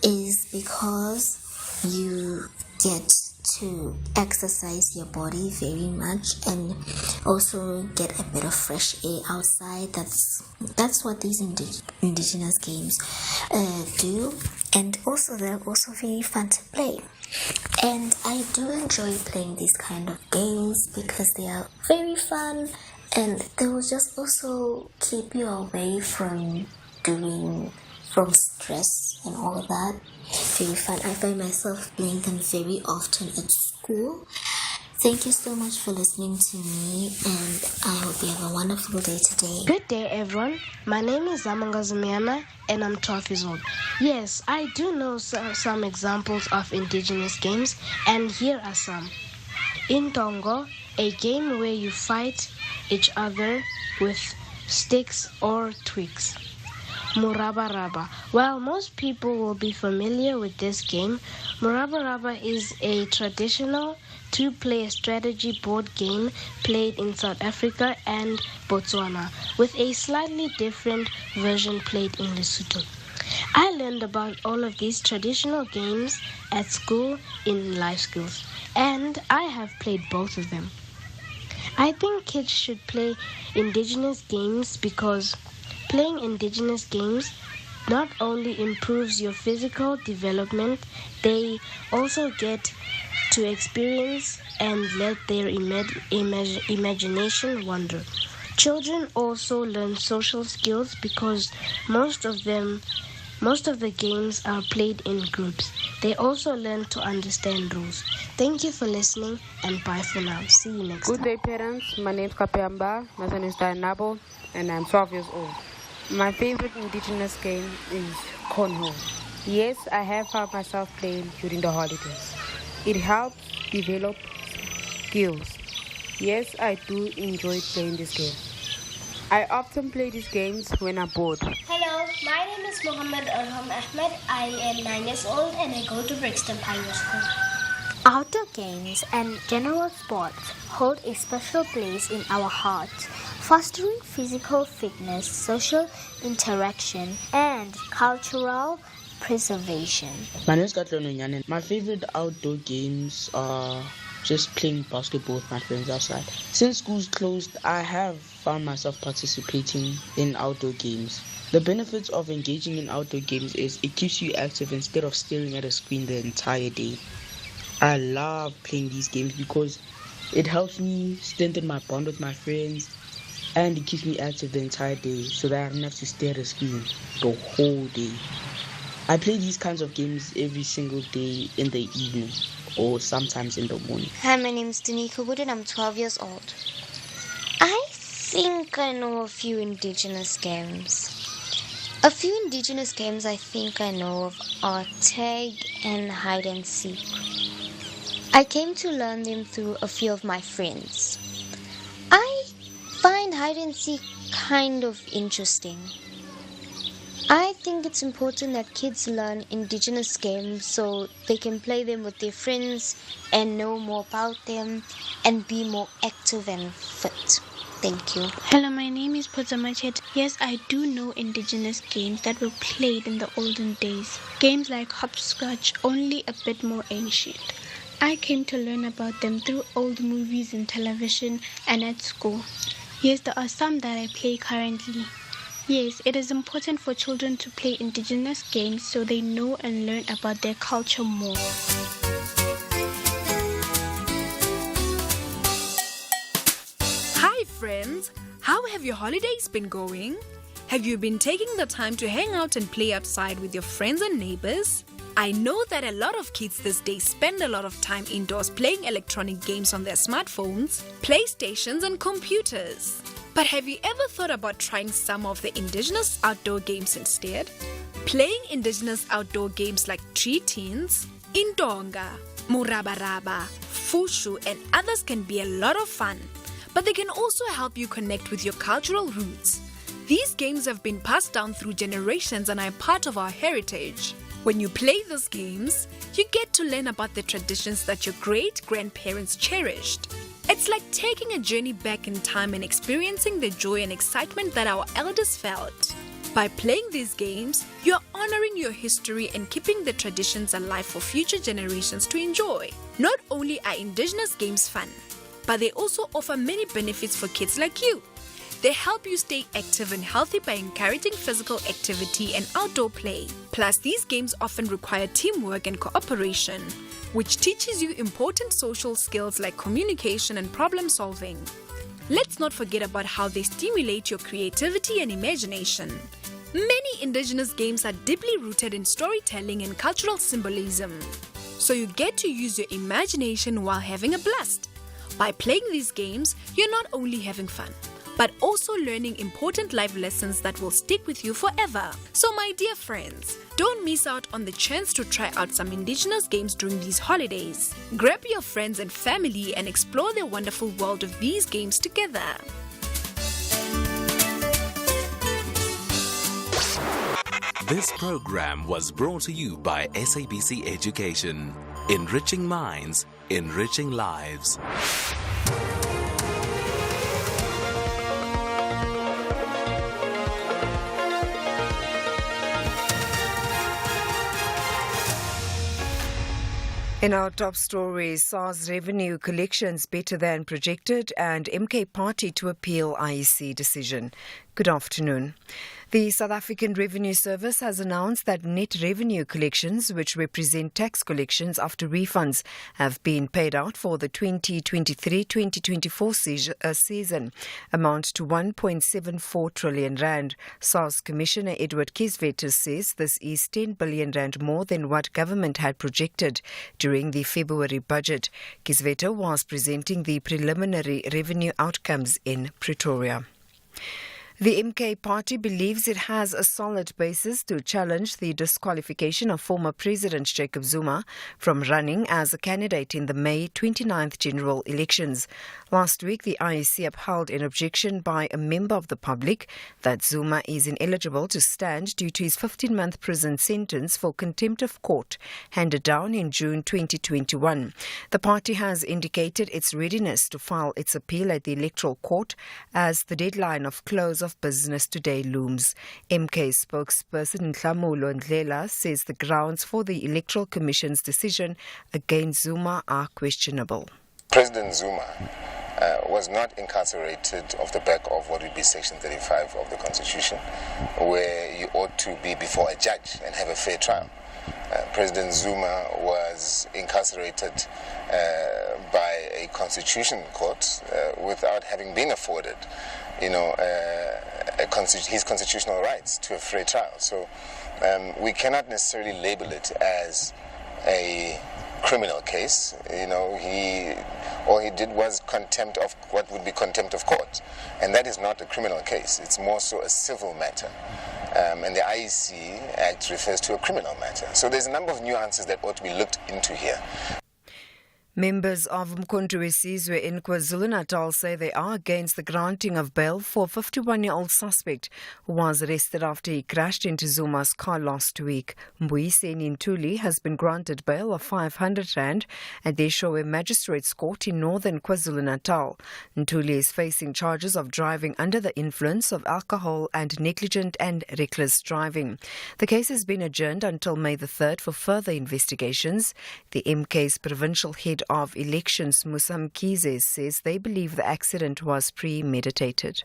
is because you get to exercise your body very much and also get a bit of fresh air outside. That's what these indigenous games do, and also they're also very fun to play. And I do enjoy playing these kind of games because they are very fun and they will just also keep you away from stress and all of that. Very fun. I find myself playing them very often at school. Thank you so much for listening to me, and I hope you have a wonderful day today. Good day, everyone. My name is Zamanga Zumiana, and I'm 12 years old. Yes, I do know some examples of indigenous games, and here are some. In Tongo, a game where you fight each other with sticks or twigs. Murabaraba. While most people will be familiar with this game, Murabaraba is a traditional two-player strategy board game played in South Africa and Botswana, with a slightly different version played in Lesotho. I learned about all of these traditional games at school in life skills, and I have played both of them. I think kids should play indigenous games because playing indigenous games not only improves your physical development, they also get to experience and let their imagination wander. Children also learn social skills because most of the games are played in groups. They also learn to understand rules. Thank you for listening and bye for now. See you next time. Good day, parents. My name is Kapeamba. My son is Nabo, and I'm 12 years old. My favorite indigenous game is cornhole. Yes, I have found myself playing during the holidays. It helps develop skills. Yes, I do enjoy playing this game. I often play these games when I'm bored. Hello, my name is Mohammed Arham Ahmed. I am 9 years old and I go to Brixton Pioneer School. Outdoor games and general sports hold a special place in our hearts, fostering physical fitness, social interaction, and cultural preservation. My name is Katlon Onyanen. My favorite outdoor games are just playing basketball with my friends outside. Since school's closed, I have found myself participating in outdoor games. The benefits of engaging in outdoor games is it keeps you active instead of staring at a screen the entire day. I love playing these games because it helps me strengthen my bond with my friends and it keeps me active the entire day so that I don't have to stare at a screen the whole day. I play these kinds of games every single day in the evening or sometimes in the morning. Hi, my name is Danica Wood and I'm 12 years old. I think I know a few indigenous games. A few indigenous games I think I know of are tag and hide and seek. I came to learn them through a few of my friends. I find hide and seek kind of interesting. I think it's important that kids learn indigenous games so they can play them with their friends and know more about them and be more active and fit. Thank you. Hello, my name is Putzamachet. Yes, I do know indigenous games that were played in the olden days. Games like hopscotch, only a bit more ancient. I came to learn about them through old movies and television and at school. Yes, there are some that I play currently. Yes, it is important for children to play indigenous games so they know and learn about their culture more. Hi friends, how have your holidays been going? Have you been taking the time to hang out and play outside with your friends and neighbors? I know that a lot of kids these days spend a lot of time indoors playing electronic games on their smartphones, PlayStations and computers. But have you ever thought about trying some of the indigenous outdoor games instead? Playing indigenous outdoor games like tree teens, indonga, murabaraba, fushu, and others can be a lot of fun, but they can also help you connect with your cultural roots. These games have been passed down through generations and are part of our heritage. When you play those games, you get to learn about the traditions that your great-grandparents cherished. It's like taking a journey back in time and experiencing the joy and excitement that our elders felt. By playing these games, you're honoring your history and keeping the traditions alive for future generations to enjoy. Not only are indigenous games fun, but they also offer many benefits for kids like you. They help you stay active and healthy by encouraging physical activity and outdoor play. Plus, these games often require teamwork and cooperation, which teaches you important social skills like communication and problem solving. Let's not forget about how they stimulate your creativity and imagination. Many indigenous games are deeply rooted in storytelling and cultural symbolism, so you get to use your imagination while having a blast. By playing these games, you're not only having fun, but also learning important life lessons that will stick with you forever. So my dear friends, don't miss out on the chance to try out some indigenous games during these holidays. Grab your friends and family and explore the wonderful world of these games together. This program was brought to you by SABC Education. Enriching minds, enriching lives. In our top stories, SARS revenue collections better than projected and MK Party to appeal IEC decision. Good afternoon. The South African Revenue Service has announced that net revenue collections, which represent tax collections after refunds, have been paid out for the 2023-2024 season, amount to 1.74 trillion rand. SARS Commissioner Edward Kisvetter says this is 10 billion rand more than what government had projected during the February budget. Kisvetter was presenting the preliminary revenue outcomes in Pretoria. The MK Party believes it has a solid basis to challenge the disqualification of former President Jacob Zuma from running as a candidate in the May 29th general elections. Last week, the IEC upheld an objection by a member of the public that Zuma is ineligible to stand due to his 15-month prison sentence for contempt of court handed down in June 2021. The party has indicated its readiness to file its appeal at the Electoral Court as the deadline of close of business today looms. MK spokesperson Nhlamulo Ndlela says the grounds for the Electoral Commission's decision against Zuma are questionable. President Zuma was not incarcerated off the back of what would be Section 35 of the Constitution, where you ought to be before a judge and have a fair trial. President Zuma was incarcerated by a constitution court without having been afforded, his constitutional rights to a fair trial. So we cannot necessarily label it as a criminal case. All he did was contempt of what would be contempt of court, and that is not a criminal case. It's more so a civil matter. And the IEC Act refers to a criminal matter. So there's a number of nuances that ought to be looked into here. Members of Mkhonto Wesizwe in KwaZulu-Natal say they are against the granting of bail for a 51-year-old suspect who was arrested after he crashed into Zuma's car last week. Mbuyiseni Ntuli has been granted bail of 500 rand at the Eshowe Magistrates Court in northern KwaZulu-Natal. Ntuli is facing charges of driving under the influence of alcohol and negligent and reckless driving. The case has been adjourned until May the 3rd for further investigations. The MK's provincial head of elections, Musa Mkhize, says they believe the accident was premeditated.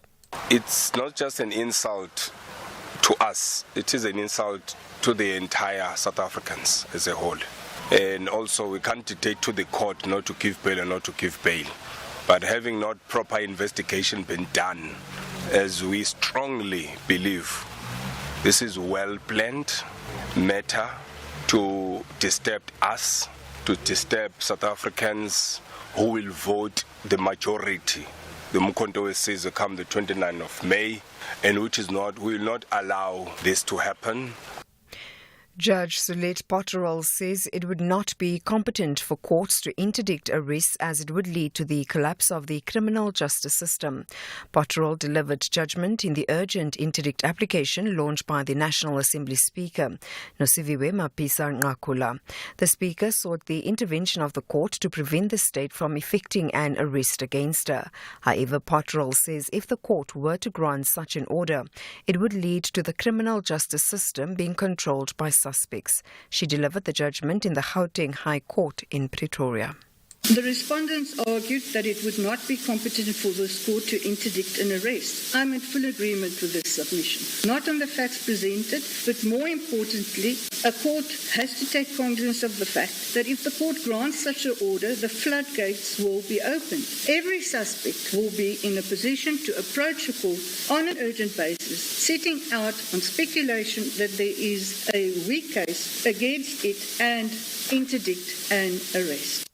It's not just an insult to us, it is an insult to the entire South Africans as a whole. And also we can't dictate to the court not to give bail or not to give bail. But having not proper investigation been done, as we strongly believe this is well planned matter to disturb us, to disturb South Africans who will vote the majority the Mkhonto season come the 29th of May, and which is not, we will not allow this to happen. Judge Sulet Potterall says it would not be competent for courts to interdict arrests as it would lead to the collapse of the criminal justice system. Potterall delivered judgment in the urgent interdict application launched by the National Assembly Speaker, Nosiviwe Mapisa-Nqakula. The Speaker sought the intervention of the court to prevent the state from effecting an arrest against her. However, Potterall says if the court were to grant such an order, it would lead to the criminal justice system being controlled by suspects. She delivered the judgment in the Gauteng High Court in Pretoria. The respondents argued that it would not be competent for this court to interdict an arrest. I'm in full agreement with this submission. Not on the facts presented, but more importantly, a court has to take cognizance of the fact that if the court grants such an order, the floodgates will be opened. Every suspect will be in a position to approach a court on an urgent basis, setting out on speculation that there is a weak case against it and interdict an arrest.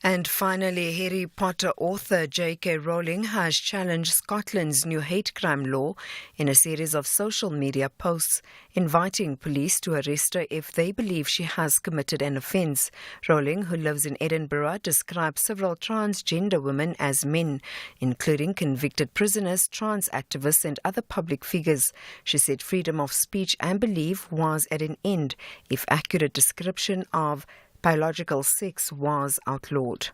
And finally, Harry Potter author J.K. Rowling has challenged Scotland's new hate crime law in a series of social media posts, inviting police to arrest her if they believe she has committed an offence. Rowling, who lives in Edinburgh, describes several transgender women as men, including convicted prisoners, trans activists and other public figures. She said freedom of speech and belief was at an end if accurate description of biological sex was outlawed.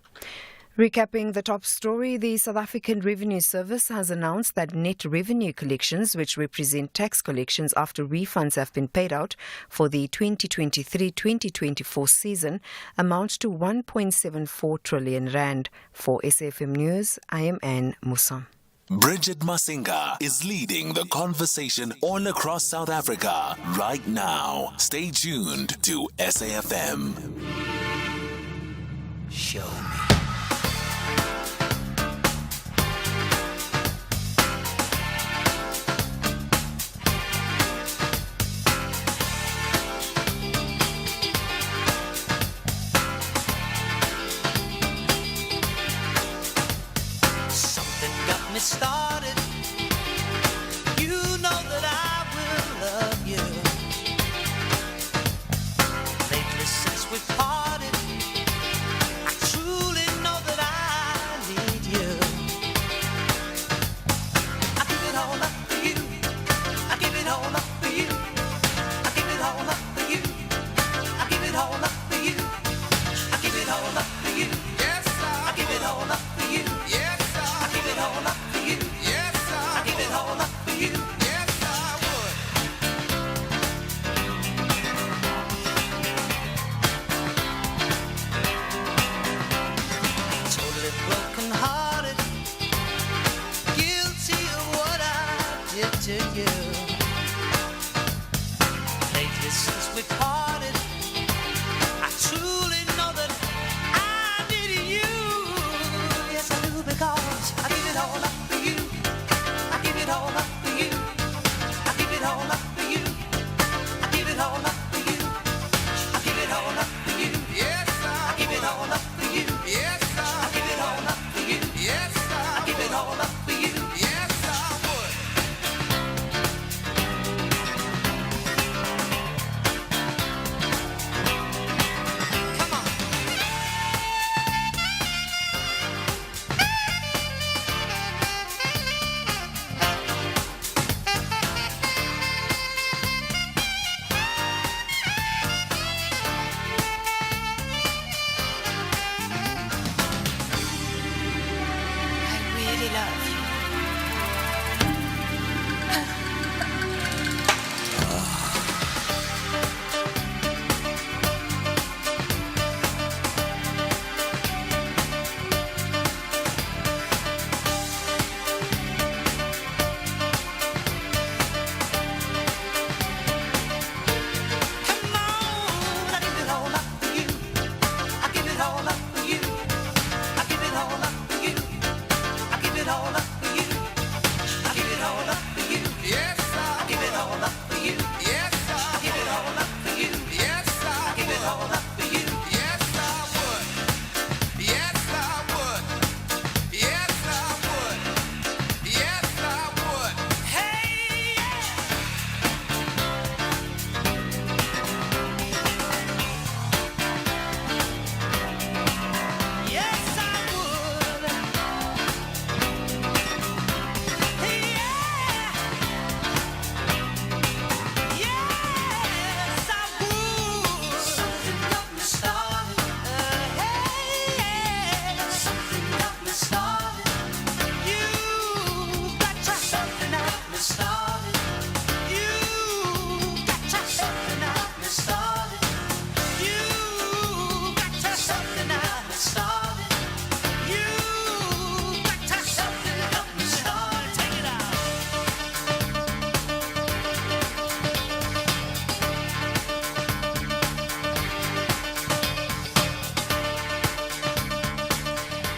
Recapping the top story, the South African Revenue Service has announced that net revenue collections, which represent tax collections after refunds have been paid out for the 2023-2024 season, amount to 1.74 trillion rand. For SAFM News, I am Anne Musa. Bridget Masinga is leading the conversation all across South Africa right now. Stay tuned to SAFM. Show me. Started, you know that I will love you. Lately since we parted, I truly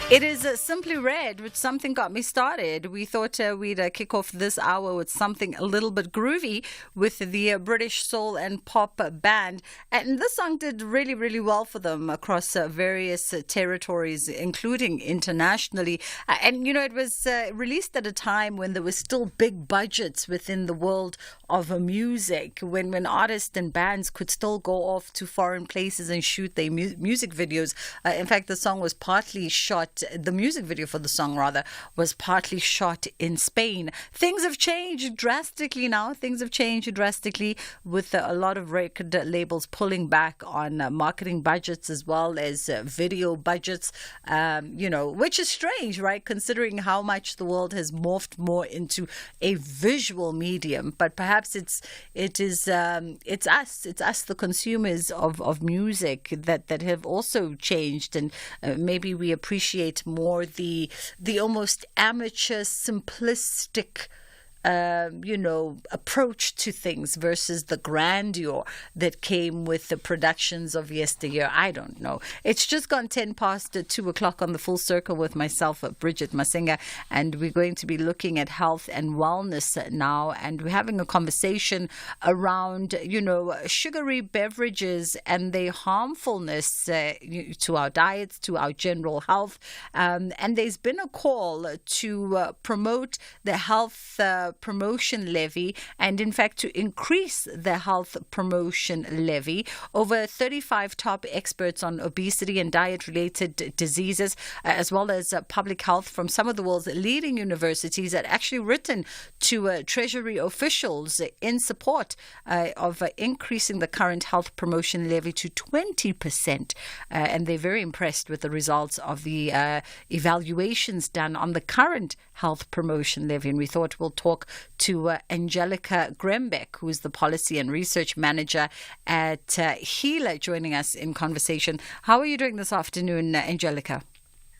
It is Simply Red, which something got me started. We thought we'd kick off this hour with something a little bit groovy with the British soul and pop band. And this song did really, really well for them across various territories, including internationally. And, you know, it was released at a time when there were still big budgets within the world of music, when artists and bands could still go off to foreign places and shoot their music videos. In fact, the song was partly shot. The music video for the song, rather, was partly shot in Spain. Things have changed drastically now. Things have changed drastically with a lot of record labels pulling back on marketing budgets as well as video budgets, which is strange, right? Considering how much the world has morphed more into a visual medium. But perhaps it's us, the consumers of music that have also changed, and maybe we appreciate more the almost amateur, simplistic approach to things versus the grandeur that came with the productions of yesteryear. I don't know. It's just gone 10 past 2 o'clock on the Full Circle with myself, Bridget Masinga, and we're going to be looking at health and wellness now, and we're having a conversation around, sugary beverages and their harmfulness to our diets, to our general health, and there's been a call to promote the health promotion levy, and in fact to increase the health promotion levy. Over 35 top experts on obesity and diet-related diseases, as well as public health from some of the world's leading universities, had actually written to Treasury officials in support of increasing the current health promotion levy to 20%. And they're very impressed with the results of the evaluations done on the current health promotion levy. And we thought we'll talk to Angelica Grembeck, who is the Policy and Research Manager at HEALA, joining us in conversation. How are you doing this afternoon, Angelica?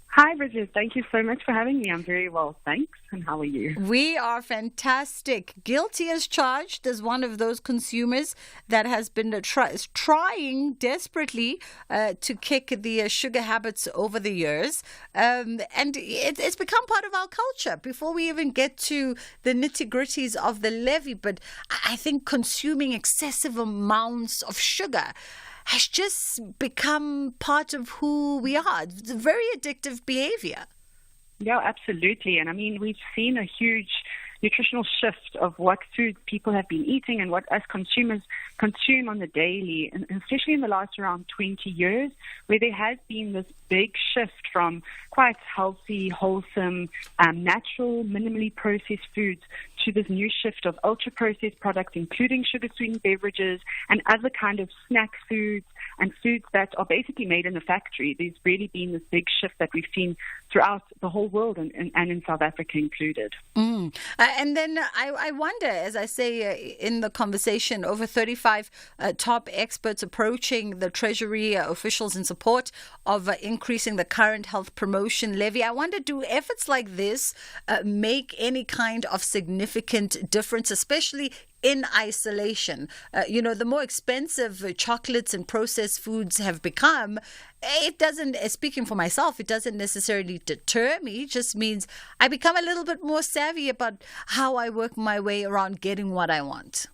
Hi, Bridget. Thank you so much for having me. I'm very well, thanks. And how are you? We are fantastic. Guilty as charged as one of those consumers that has been trying desperately to kick the sugar habits over the years. And it's become part of our culture before we even get to the nitty-gritties of the levy. But I think consuming excessive amounts of sugar has just become part of who we are. It's a very addictive behavior. Yeah, absolutely. And I mean, we've seen a huge nutritional shift of what food people have been eating and what us consumers consume on the daily, and especially in the last around 20 years, where there has been this big shift from quite healthy, wholesome, natural, minimally processed foods to this new shift of ultra-processed products, including sugar-sweetened beverages and other kind of snack foods and foods that are basically made in the factory. There's really been this big shift that we've seen throughout the whole world and in South Africa included. And then I wonder, as I say in the conversation, over 35 top experts approaching the Treasury officials in support of increasing the current health promotion levy. I wonder, do efforts like this make any kind of significant difference, especially in isolation? The more expensive chocolates and processed foods have become, it doesn't, speaking for myself, it doesn't necessarily deter me. It just means I become a little bit more savvy about how I work my way around getting what I want.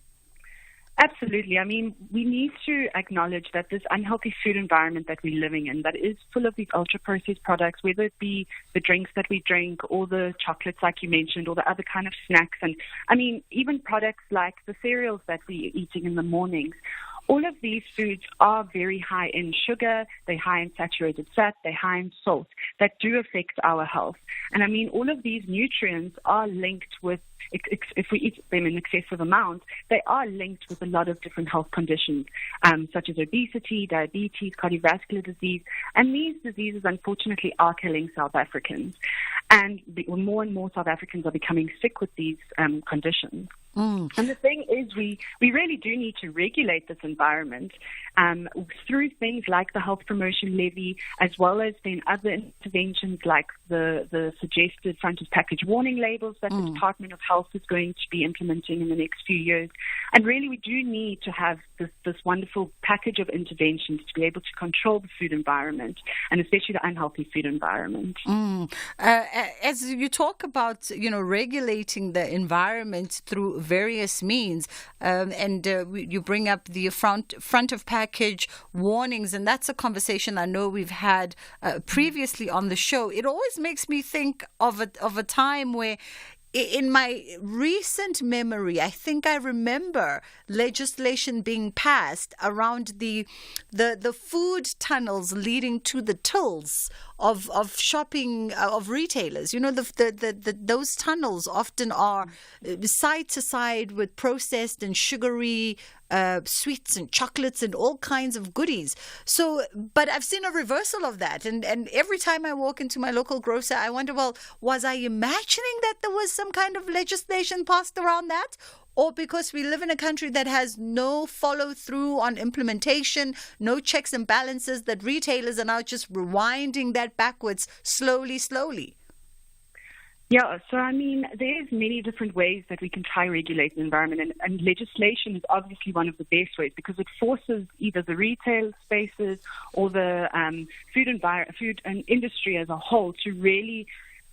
Absolutely. I mean, we need to acknowledge that this unhealthy food environment that we're living in, that is full of these ultra-processed products, whether it be the drinks that we drink or the chocolates like you mentioned or the other kind of snacks, and I mean, even products like the cereals that we're eating in the mornings. All of these foods are very high in sugar, they're high in saturated fat, they're high in salt that do affect our health. And I mean, all of these nutrients are linked with, if we eat them in excessive amounts, they are linked with a lot of different health conditions, such as obesity, diabetes, cardiovascular disease. And these diseases, unfortunately, are killing South Africans. And more and more South Africans are becoming sick with these conditions. And the thing is, we really do need to regulate this environment through things like the health promotion levy, as well as then other interventions like the suggested front of package warning labels that the Department of Health is going to be implementing in the next few years. And really, we do need to have this wonderful package of interventions to be able to control the food environment, and especially the unhealthy food environment. As you talk about, regulating the environment through various means, and you bring up the front of package warnings, and that's a conversation I know we've had previously on the show. It always makes me think of a time where, in my recent memory, I think I remember legislation being passed around the food tunnels leading to the tills of shopping of retailers. Those tunnels often are side to side with processed and sugary sweets and chocolates and all kinds of goodies. So, but I've seen a reversal of that. And every time I walk into my local grocer, I wonder, well, was I imagining that there was some kind of legislation passed around that? Or because we live in a country that has no follow through on implementation, no checks and balances, that retailers are now just rewinding that backwards slowly? Yeah, so there's many different ways that we can try regulate the environment, and legislation is obviously one of the best ways, because it forces either the retail spaces or the food and industry as a whole to really,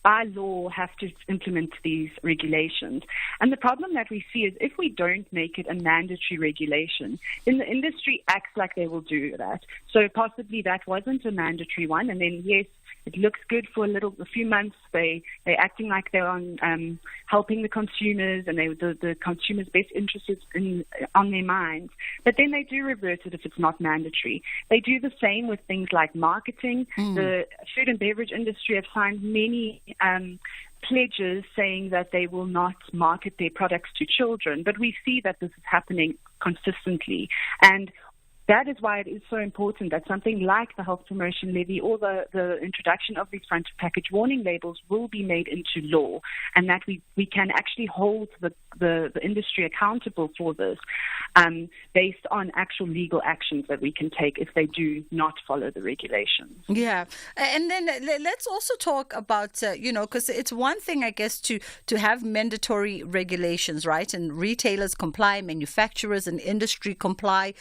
by law, have to implement these regulations. And the problem that we see is, if we don't make it a mandatory regulation, then the industry acts like they will do that. So possibly that wasn't a mandatory one, and then yes, it looks good for a few months. They're acting like they're on helping the consumers, and the consumers' best interests on their minds. But then they do reverse it if it's not mandatory. They do the same with things like marketing. The food and beverage industry have signed many pledges saying that they will not market their products to children. But we see that this is happening consistently. And that is why it is so important that something like the health promotion levy or the introduction of these front of package warning labels will be made into law, and that we can actually hold the industry accountable for this based on actual legal actions that we can take if they do not follow the regulations. Yeah. And then let's also talk about, because it's one thing, I guess, to have mandatory regulations, right? And retailers comply, manufacturers and industry comply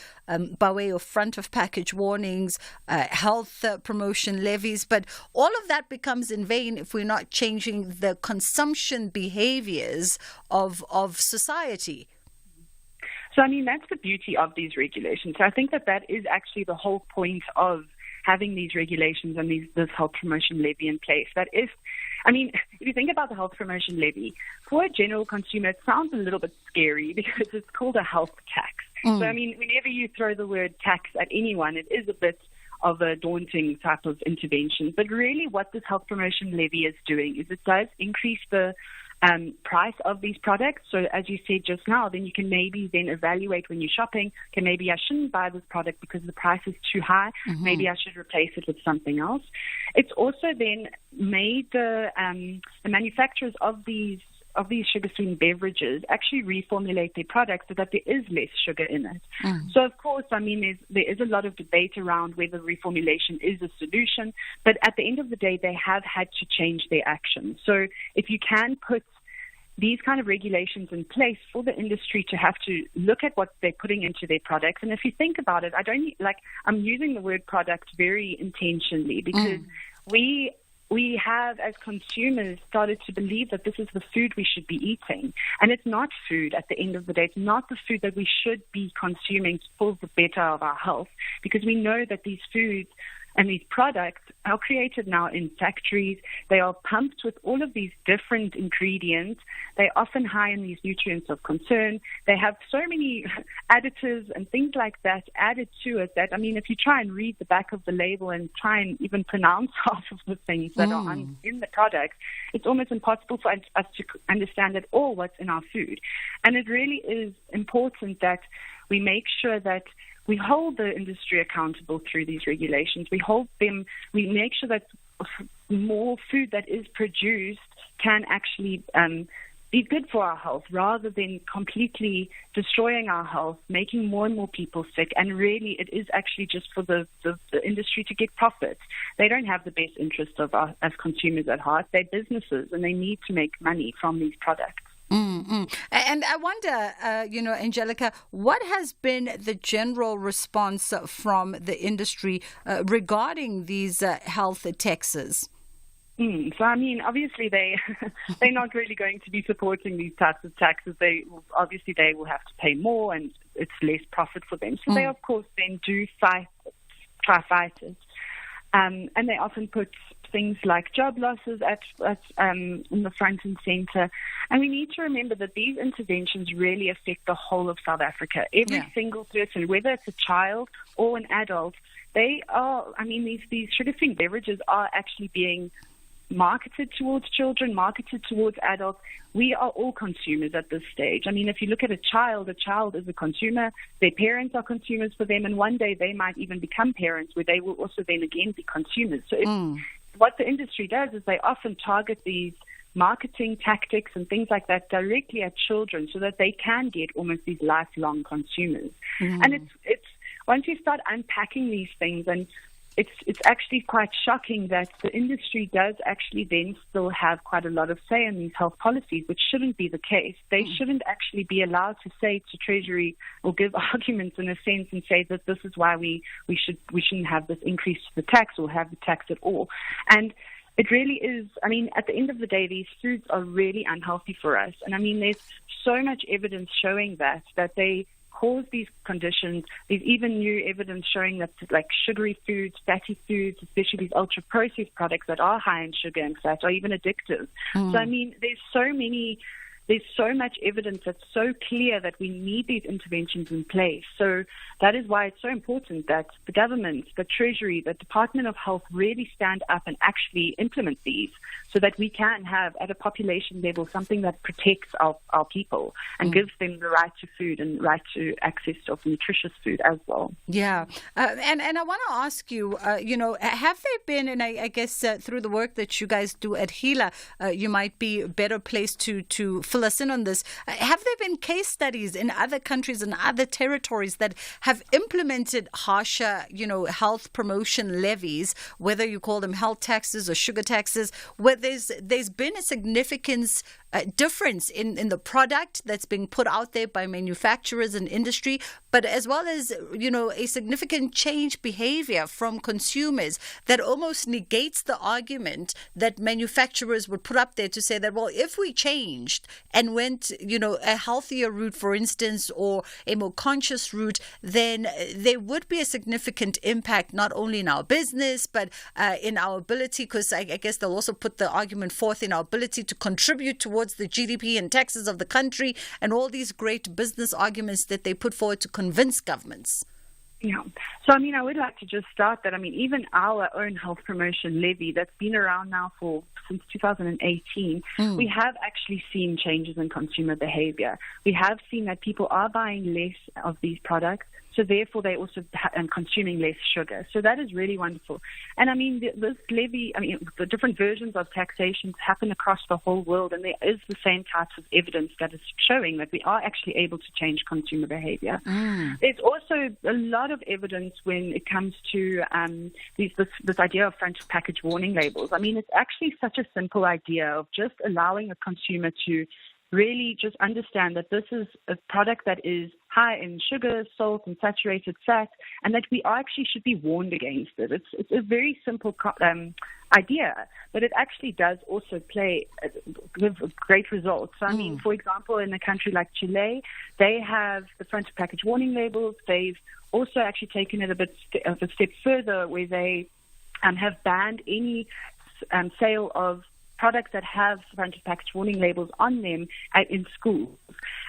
by way of front of package warnings, health promotion levies. But all of that becomes in vain if we're not changing the consumption behaviors of society. So, that's the beauty of these regulations. So I think that is actually the whole point of having these regulations and this health promotion levy in place. If you think about the health promotion levy, for a general consumer, it sounds a little bit scary because it's called a health tax. So, whenever you throw the word tax at anyone, it is a bit of a daunting type of intervention. But really what this health promotion levy is doing is it does increase the price of these products. So as you said just now, then you can maybe then evaluate when you're shopping, okay, maybe I shouldn't buy this product because the price is too high. Maybe I should replace it with something else. It's also then made the manufacturers of these sugar-sweetened beverages actually reformulate their products so that there is less sugar in it. So, of course, there is a lot of debate around whether reformulation is a solution, but at the end of the day, they have had to change their actions. So if you can put these kind of regulations in place for the industry to have to look at what they're putting into their products. And if you think about it, I'm using the word product very intentionally because we have, as consumers, started to believe that this is the food we should be eating. And it's not food at the end of the day. It's not the food that we should be consuming for the better of our health, because we know that these foods and these products are created now in factories. They are pumped with all of these different ingredients. They're often high in these nutrients of concern. They have so many additives and things like that added to it that, if you try and read the back of the label and try and even pronounce half of the things that are in the product, it's almost impossible for us to understand at all what's in our food. And it really is important that we make sure that we hold the industry accountable through these regulations. We make sure that more food that is produced can actually be good for our health rather than completely destroying our health, making more and more people sick. And really, it is actually just for the industry to get profits. They don't have the best interest of us as consumers at heart. They're businesses, and they need to make money from these products. Mm-hmm. And I wonder, Angelica, what has been the general response from the industry regarding these health taxes? So, I mean, obviously they're not really going to be supporting these types of taxes. They will have to pay more, and it's less profit for them. So they, of course, then do try fight it. And they often put things like job losses at in the front and center. And we need to remember that these interventions really affect the whole of South Africa. Every single person, whether it's a child or an adult, these sugar-free beverages are actually being marketed towards children, marketed towards adults. We are all consumers at this stage. I mean, if you look at a child is a consumer. Their parents are consumers for them, and one day they might even become parents where they will also then again be consumers. So what the industry does is they often target these marketing tactics and things like that directly at children so that they can get almost these lifelong consumers. And it's once you start unpacking these things, and it's actually quite shocking that the industry does actually then still have quite a lot of say in these health policies, which shouldn't be the case. They shouldn't actually be allowed to say to Treasury or give arguments in a sense and say that this is why we shouldn't have this increase to the tax or have the tax at all. And it really is, I mean, at the end of the day, these foods are really unhealthy for us. And I mean, there's so much evidence showing that they cause these conditions. There's even new evidence showing that like sugary foods, fatty foods, especially these ultra-processed products that are high in sugar and fat are even addictive. So, I mean, there's so much evidence that's so clear that we need these interventions in place. So that is why it's so important that the government, the Treasury, the Department of Health really stand up and actually implement these so that we can have at a population level something that protects our people and gives them the right to food and right to access of nutritious food as well. Yeah. And I want to ask you, have there been, and I guess through the work that you guys do at HELA, you might be better placed to fill us in on this. Have there been case studies in other countries and other territories that have implemented harsher, health promotion levies, whether you call them health taxes or sugar taxes, where there's been a significant difference in the product that's being put out there by manufacturers and industry, but as well as, a significant change behavior from consumers that almost negates the argument that manufacturers would put up there to say that, well, if we changed and went, a healthier route, for instance, or a more conscious route, then there would be a significant impact not only in our business, but in our ability, because I guess they'll also put the argument forth in our ability to contribute towards the GDP and taxes of the country and all these great business arguments that they put forward to convince governments. Yeah. So, I mean, I would like to just start that. I mean, even our own health promotion levy that's been around now since 2018, we have actually seen changes in consumer behavior. We have seen that people are buying less of these products. So therefore, they also consuming less sugar. So that is really wonderful. And I mean, this levy, the different versions of taxations happen across the whole world, and there is the same types of evidence that is showing that we are actually able to change consumer behavior. There's also a lot of evidence when it comes to this idea of front package warning labels. I mean, it's actually such a simple idea of just allowing a consumer to really just understand that this is a product that is high in sugar, salt, and saturated fat, and that we actually should be warned against it. It's a very simple idea, but it actually does also give great results. So, I mean, for example, in a country like Chile, they have the front package warning labels. They've also actually taken it a step further, where they have banned any sale of products that have front package warning labels on them in schools.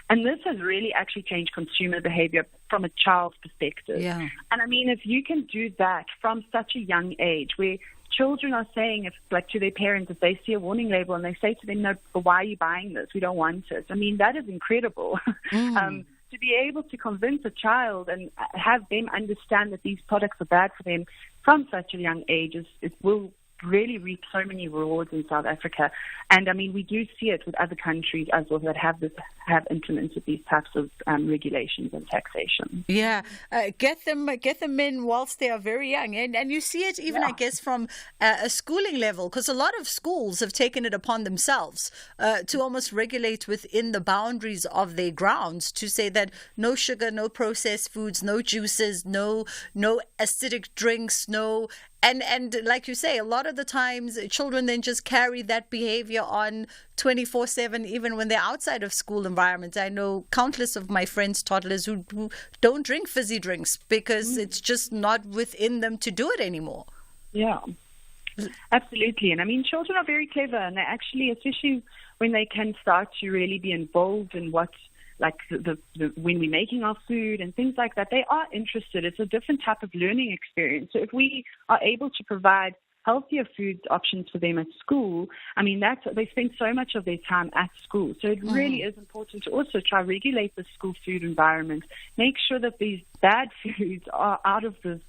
And this has really actually changed consumer behavior from a child's perspective. Yeah. And I mean, if you can do that from such a young age, where children are saying, to their parents, if they see a warning label and they say to them, no, but why are you buying this? We don't want it. I mean, that is incredible. To be able to convince a child and have them understand that these products are bad for them from such a young age, it will really reaped so many rewards in South Africa. And I mean, we do see it with other countries as well that have implemented these types of regulations and taxation. Yeah, get them in whilst they are very young, and you see it even, I guess, from a schooling level, because a lot of schools have taken it upon themselves to almost regulate within the boundaries of their grounds to say that no sugar, no processed foods, no juices, no acidic drinks, no. And like you say, a lot of the times children then just carry that behavior on 24/7, even when they're outside of school environments. I know countless of my friends, toddlers, who don't drink fizzy drinks because it's just not within them to do it anymore. Yeah, absolutely. And I mean, children are very clever, and they actually, especially when they can start to really be involved in what, like when we're making our food and things like that, they are interested. It's a different type of learning experience. So if we are able to provide healthier food options for them at school, I mean, they spend so much of their time at school. So it really is important to also try regulate the school food environment, make sure that these bad foods are out of the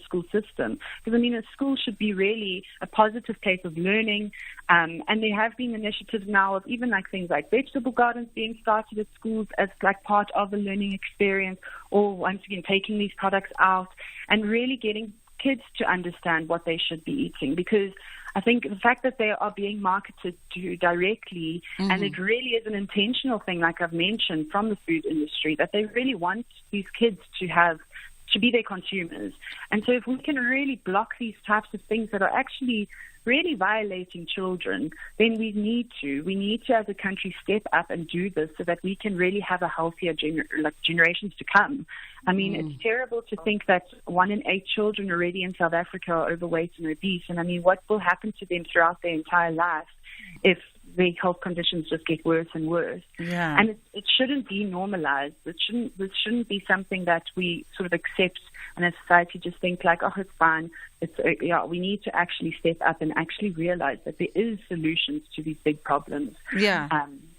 school system. Because, I mean, a school should be really a positive place of learning. And there have been initiatives now of even like things like vegetable gardens being started at schools as like part of the learning experience, or once again, taking these products out and really getting kids to understand what they should be eating. Because I think the fact that they are being marketed to directly, and it really is an intentional thing, like I've mentioned, from the food industry, that they really want these kids to be their consumers. And so if we can really block these types of things that are actually really violating children, then we need to as a country step up and do this so that we can really have a healthier generations to come. I mean, it's terrible to think that 1 in 8 children already in South Africa are overweight and obese. And I mean, what will happen to them throughout their entire life if their health conditions just get worse and worse? Yeah. And it shouldn't be normalized. This shouldn't be something that we sort of accept and as society just think like, oh, it's fine. We need to actually step up and actually realize that there is solutions to these big problems. Yeah.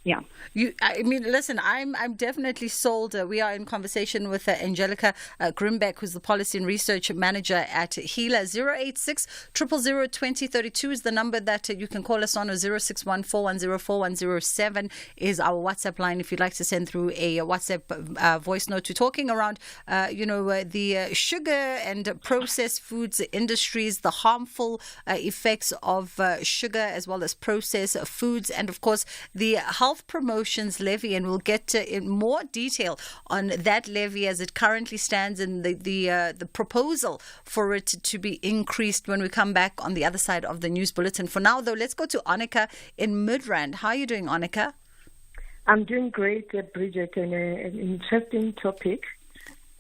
Yeah. I mean, listen, I'm definitely sold. We are in conversation with Angelica Grimbeck, who's the Policy and Research Manager at HEALA. 086 000 2032 is the number that you can call us on, or 061 410 4107 is our WhatsApp line if you'd like to send through a WhatsApp voice note. We're talking around, the sugar and processed foods industries, the harmful effects of sugar as well as processed foods, and of course the health promotions levy, and we'll get in more detail on that levy as it currently stands and the proposal for it to be increased when we come back on the other side of the news bulletin. For now, though, let's go to Annika in Midrand. How are you doing, Annika? I'm doing great, Bridget, and an interesting topic.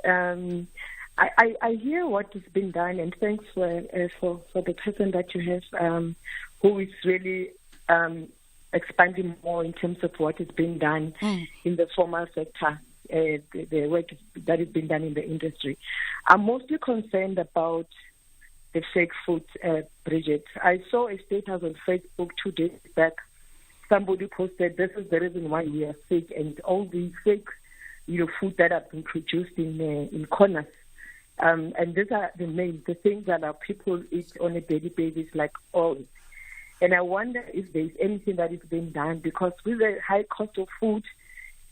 I hear what has been done, and thanks for the person that you have, who is really expanding more in terms of what is being done in the formal sector, the work that is being done in the industry. I'm mostly concerned about the fake food, Bridget. I saw a status on Facebook 2 days back. Somebody posted, this is the reason why we are sick, and all the fake, food that have been produced in corners. And these are the things that our people eat on a daily basis, like oil. And I wonder if there's anything that is being done, because with the high cost of food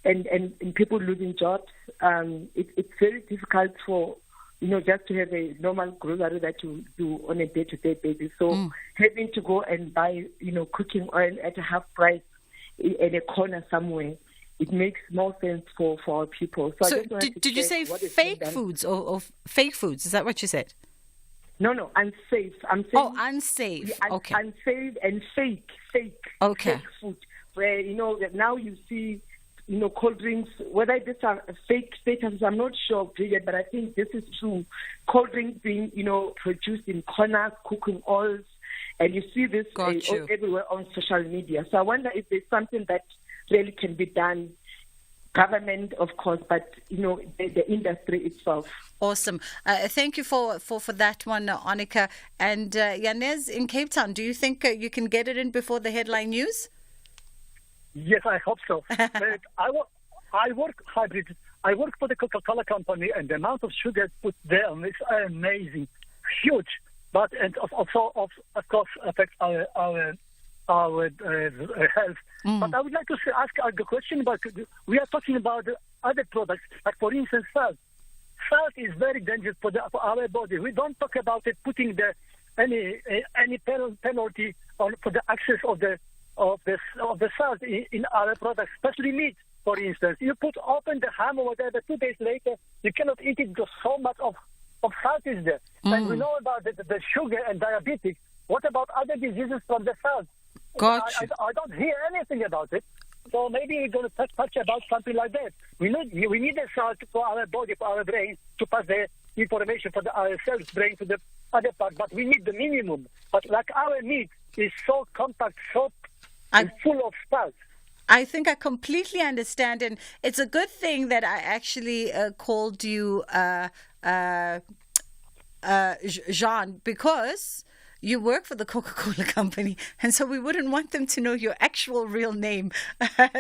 and people losing jobs, it's very difficult for, just to have a normal grocery that you do on a day-to-day basis. So having to go and buy, cooking oil at a half price in a corner somewhere, it makes more sense for our people. So did you say fake foods or fake foods? Is that what you said? No, unsafe. I'm saying, unsafe. Okay. Unsafe and fake. Okay. Fake food. Where, now you see, cold drinks, whether these are fake status, I'm not sure, Bridget, but I think this is true. Cold drinks being, produced in corners, cooking oils, and you see this everywhere on social media. So I wonder if there's something that really can be done. Government, of course, but the industry itself. Awesome. Thank you for that one, Annika. And Yanez in Cape Town, do you think you can get it in before the headline news? Yes, I hope so. But I work hybrid. I work for the Coca-Cola company, and the amount of sugar put there on is amazing, huge. but and also of course affects our health. But I would like to ask a question about, we are talking about other products, like for instance salt. Salt is very dangerous for our body. We don't talk about it putting any penalty for the access of the salt in our products, especially meat. For instance, you open the ham or whatever, 2 days later you cannot eat it because so much of salt is there. And we know about the sugar and diabetes. What about other diseases from the salt? Gotcha. I don't hear anything about it. So maybe we're going to touch about something like that. We need the salt for our body, for our brain, to pass the information from our cell's brain to the other part. But we need the minimum. But like our meat is so compact, and full of salt. I think I completely understand, and it's a good thing that I actually called you Jean, because you work for the Coca-Cola company, and so we wouldn't want them to know your actual real name.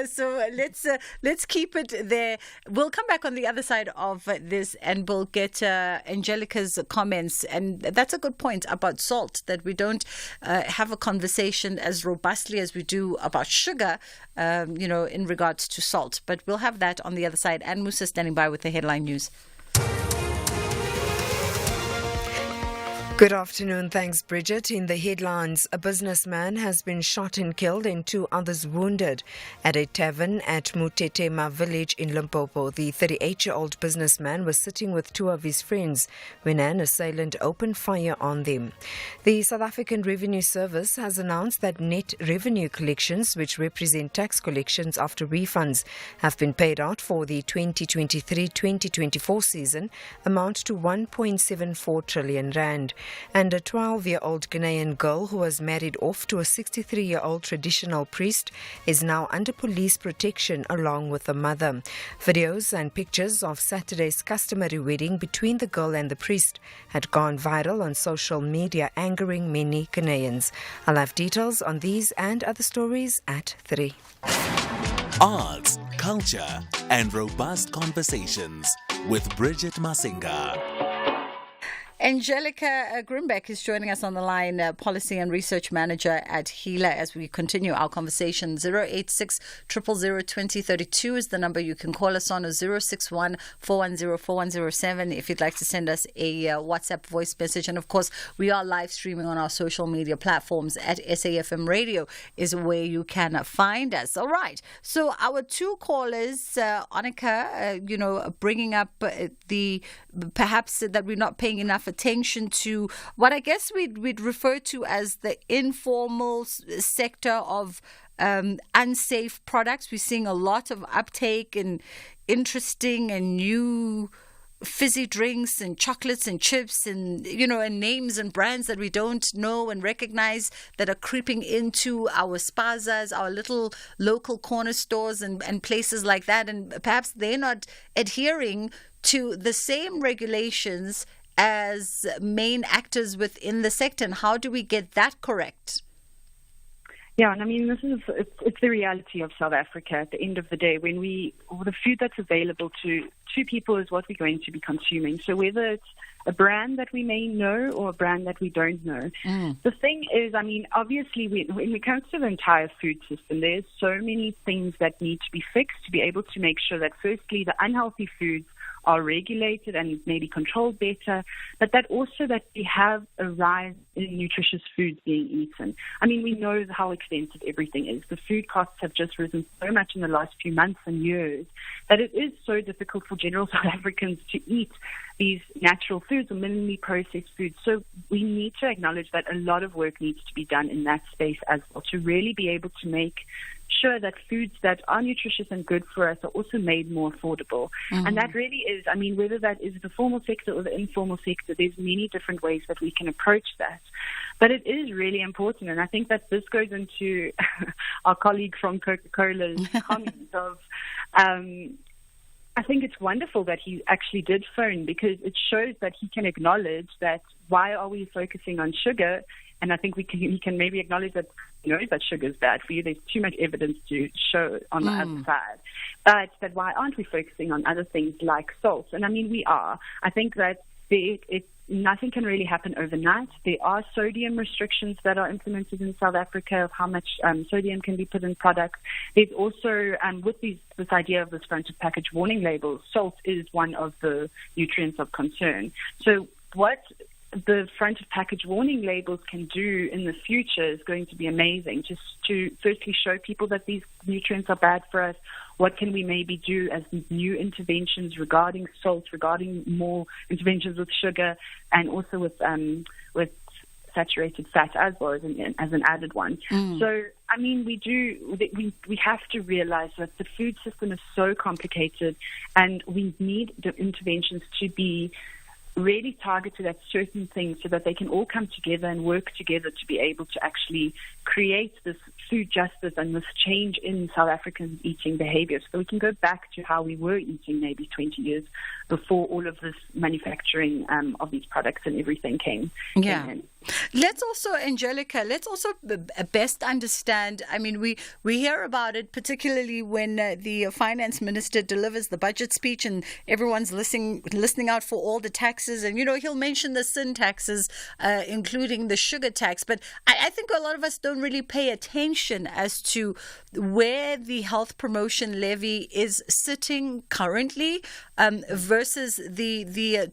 So let's keep it there. We'll come back on the other side of this, and we'll get Angelica's comments. And that's a good point about salt, that we don't have a conversation as robustly as we do about sugar, in regards to salt. But we'll have that on the other side. And Musa standing by with the headline news. Good afternoon. Thanks, Bridget. In the headlines, a businessman has been shot and killed and 2 others wounded at a tavern at Mutetema village in Limpopo. The 38-year-old businessman was sitting with 2 of his friends when an assailant opened fire on them. The South African Revenue Service has announced that net revenue collections, which represent tax collections after refunds have been paid out for the 2023-2024 season, amount to 1.74 trillion rand. And a 12-year-old Ghanaian girl who was married off to a 63-year-old traditional priest is now under police protection along with the mother. Videos and pictures of Saturday's customary wedding between the girl and the priest had gone viral on social media, angering many Ghanaians. I'll have details on these and other stories at 3. Arts, culture, and robust conversations with Bridget Masinga. Angelica Grimbeck is joining us on the line, Policy and Research Manager at HELA, as we continue our conversation. 086 000 2032 is the number you can call us on, or 061 410 4107 if you'd like to send us a WhatsApp voice message. And of course, we are live streaming on our social media platforms at SAFM Radio is where you can find us. All right. So our 2 callers, Annika, bringing up the perhaps that we're not paying enough attention to what I guess we'd refer to as the informal sector of unsafe products. We're seeing a lot of uptake in interesting and new fizzy drinks and chocolates and chips and and names and brands that we don't know and recognize that are creeping into our spazas, our little local corner stores and places like that, and perhaps they're not adhering to the same regulations as main actors within the sector. And how do we get that correct? Yeah, and I mean, it's the reality of South Africa at the end of the day. When the food that's available to people is what we're going to be consuming. So whether it's a brand that we may know or a brand that we don't know. The thing is, I mean, obviously when it comes to the entire food system, there's so many things that need to be fixed to be able to make sure that firstly the unhealthy foods are regulated and maybe controlled better, but that also that we have a rise in nutritious foods being eaten. I mean, we know how expensive everything is. The food costs have just risen so much in the last few months and years that it is so difficult for general South Africans to eat these natural foods or minimally processed foods. So we need to acknowledge that a lot of work needs to be done in that space as well to really be able to make sure that foods that are nutritious and good for us are also made more affordable. And that really is, I mean, whether that is the formal sector or the informal sector, there's many different ways that we can approach that. But it is really important, and I think that this goes into our colleague from Coca-Cola's comments of, I think it's wonderful that he actually did phone, because it shows that he can acknowledge that why are we focusing on sugar. And I think he can maybe acknowledge that he knows that sugar is bad for you. There's too much evidence to show on the other side. But that why aren't we focusing on other things like salt? And I mean, we are. I think that nothing can really happen overnight. There are sodium restrictions that are implemented in South Africa of how much sodium can be put in products. There's also, with this idea of this front of package warning labels, salt is one of the nutrients of concern. So what the front of package warning labels can do in the future is going to be amazing, just to firstly show people that these nutrients are bad for us. What can we maybe do as new interventions regarding salt, regarding more interventions with sugar, and also with saturated fat as well as an added one. So, I mean, we have to realize that the food system is so complicated, and we need the interventions to be really targeted at certain things so that they can all come together and work together to be able to actually create this food justice and this change in South African eating behavior, so we can go back to how we were eating maybe 20 years before all of this manufacturing of these products and everything came in. Let's also, Angelica, best understand, I mean, we hear about it, particularly when the finance minister delivers the budget speech and everyone's listening out for all the taxes. And, he'll mention the sin taxes, including the sugar tax. But I think a lot of us don't really pay attention as to where the health promotion levy is sitting currently versus the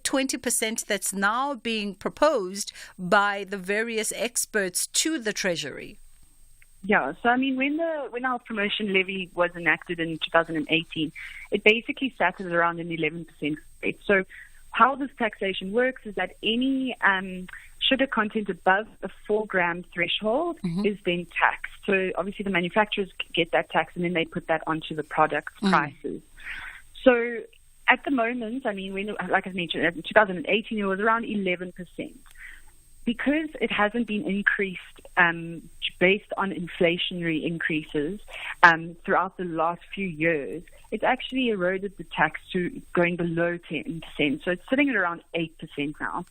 20% that's now being proposed by the various experts to the Treasury. Yeah, so I mean, when our promotion levy was enacted in 2018, it basically sat at around an 11% rate. So how this taxation works is that any sugar content above a 4-gram threshold is then taxed. So obviously the manufacturers get that tax and then they put that onto the product prices. So at the moment, I mean, like I mentioned, in 2018 it was around 11%. Because it hasn't been increased based on inflationary increases throughout the last few years, it's actually eroded the tax to going below 10%. So it's sitting at around 8% now.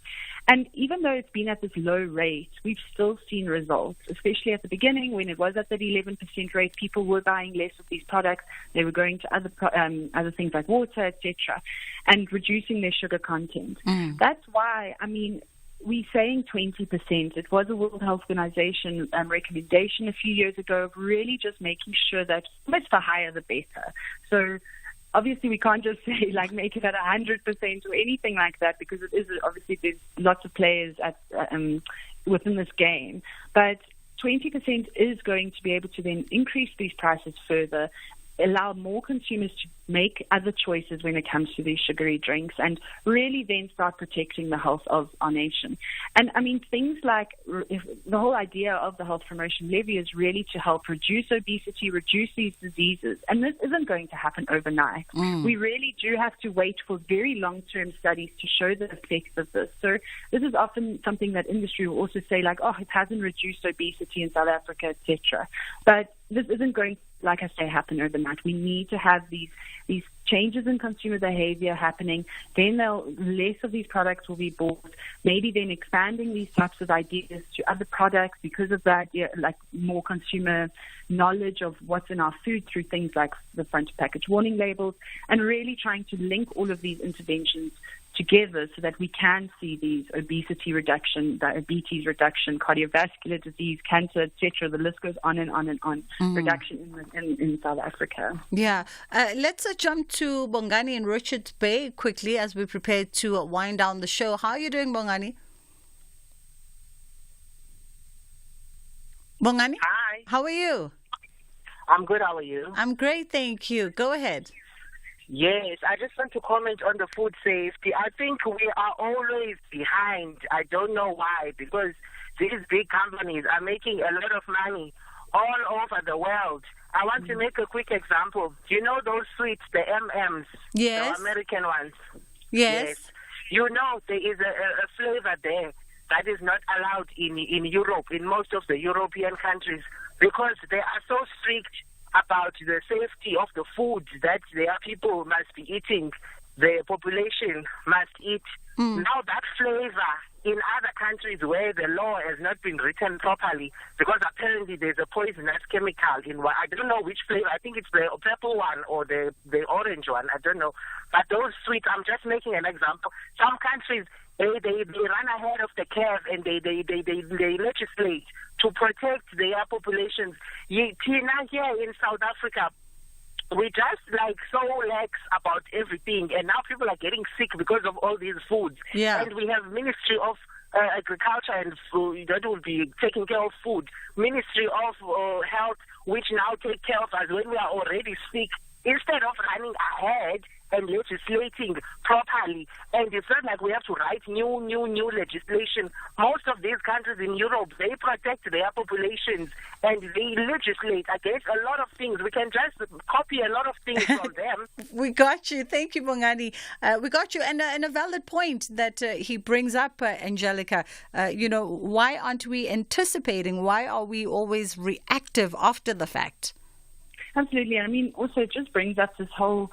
And even though it's been at this low rate, we've still seen results, especially at the beginning when it was at that 11% rate. People were buying less of these products. They were going to other things like water, etc., and reducing their sugar content. That's why, I mean, we're saying 20%. It was a World Health Organization recommendation a few years ago of really just making sure that almost the higher the better. So obviously we can't just say like make it at 100% or anything like that, because it is obviously there's lots of players at within this game. But 20% is going to be able to then increase these prices further, allow more consumers to make other choices when it comes to these sugary drinks, and really then start protecting the health of our nation. And I mean, things like the whole idea of the health promotion levy is really to help reduce obesity, reduce these diseases. And this isn't going to happen overnight. We really do have to wait for very long-term studies to show the effects of this. So this is often something that industry will also say like, oh, it hasn't reduced obesity in South Africa, etc. But this isn't going, like I say, happen overnight. We need to have these changes in consumer behavior happening. Then less of these products will be bought. Maybe then expanding these types of ideas to other products because of that, like more consumer knowledge of what's in our food through things like the front package warning labels, and really trying to link all of these interventions together so that we can see these obesity reduction, diabetes reduction, cardiovascular disease, cancer, etc. The list goes on and on and on. Reduction in South Africa. Yeah. Let's jump to Bongani and Richards Bay quickly as we prepare to wind down the show. How are you doing, Bongani? Bongani? Hi. How are you? I'm good. How are you? I'm great, thank you. Go ahead. Yes, I just want to comment on the food safety. I think we are always behind. I don't know why, because these big companies are making a lot of money all over the world. I want to make a quick example. Do you know those sweets, the M&Ms? Yes. The American ones? Yes. You know there is a flavor there that is not allowed in Europe, in most of the European countries, because they are so strict about the safety of the food that their people must be eating, the population must eat. Now that flavor in other countries where the law has not been written properly, because apparently there's a poisonous chemical in one, I don't know which flavor, I think it's the purple one or the orange one, I don't know. But those sweets, I'm just making an example. Some countries, They run ahead of the curve and they legislate to protect their populations. Tina, here in South Africa, we just so lax about everything, and now people are getting sick because of all these foods. Yeah. And we have Ministry of Agriculture and Food, that will be taking care of food. Ministry of Health, which now take care of us when we are already sick. Instead of running ahead and legislating properly, and it's not like we have to write new legislation. Most of these countries in Europe, they protect their populations and they legislate against a lot of things. We can just copy a lot of things from them. We got you. Thank you, Bongani. We got you. And a valid point that he brings up, Angelica. Why aren't we anticipating? Why are we always reactive after the fact? Absolutely. I mean, also it just brings up this whole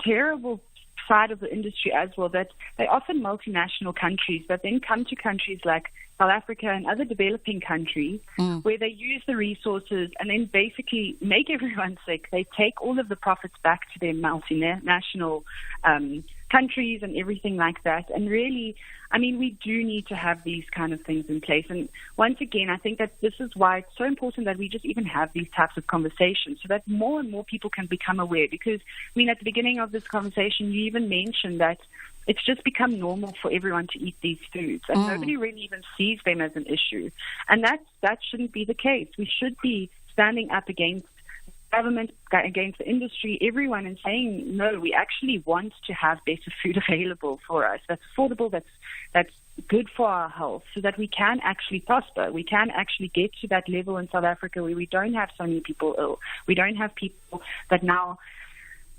terrible side of the industry as well, that they often multinational countries that then come to countries like South Africa and other developing countries where they use the resources and then basically make everyone sick. They take all of the profits back to their multinational countries and everything like that. And really, I mean, we do need to have these kind of things in place. And once again, I think that this is why it's so important that we just even have these types of conversations so that more and more people can become aware. Because, I mean, at the beginning of this conversation, you even mentioned that it's just become normal for everyone to eat these foods, and nobody really even sees them as an issue. And that shouldn't be the case. We should be standing up against government, against the industry, everyone, and saying, no, we actually want to have better food available for us that's affordable, that's good for our health, so that we can actually prosper. We can actually get to that level in South Africa where we don't have so many people ill. We don't have people that now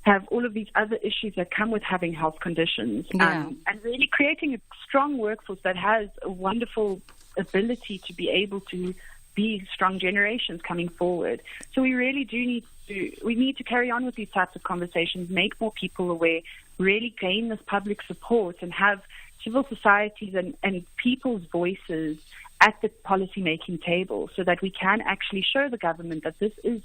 have all of these other issues that come with having health conditions, and really creating a strong workforce that has a wonderful ability to be able to be strong generations coming forward. So we really do need to carry on with these types of conversations, make more people aware, really gain this public support and have civil societies and people's voices at the policy-making table so that we can actually show the government that this is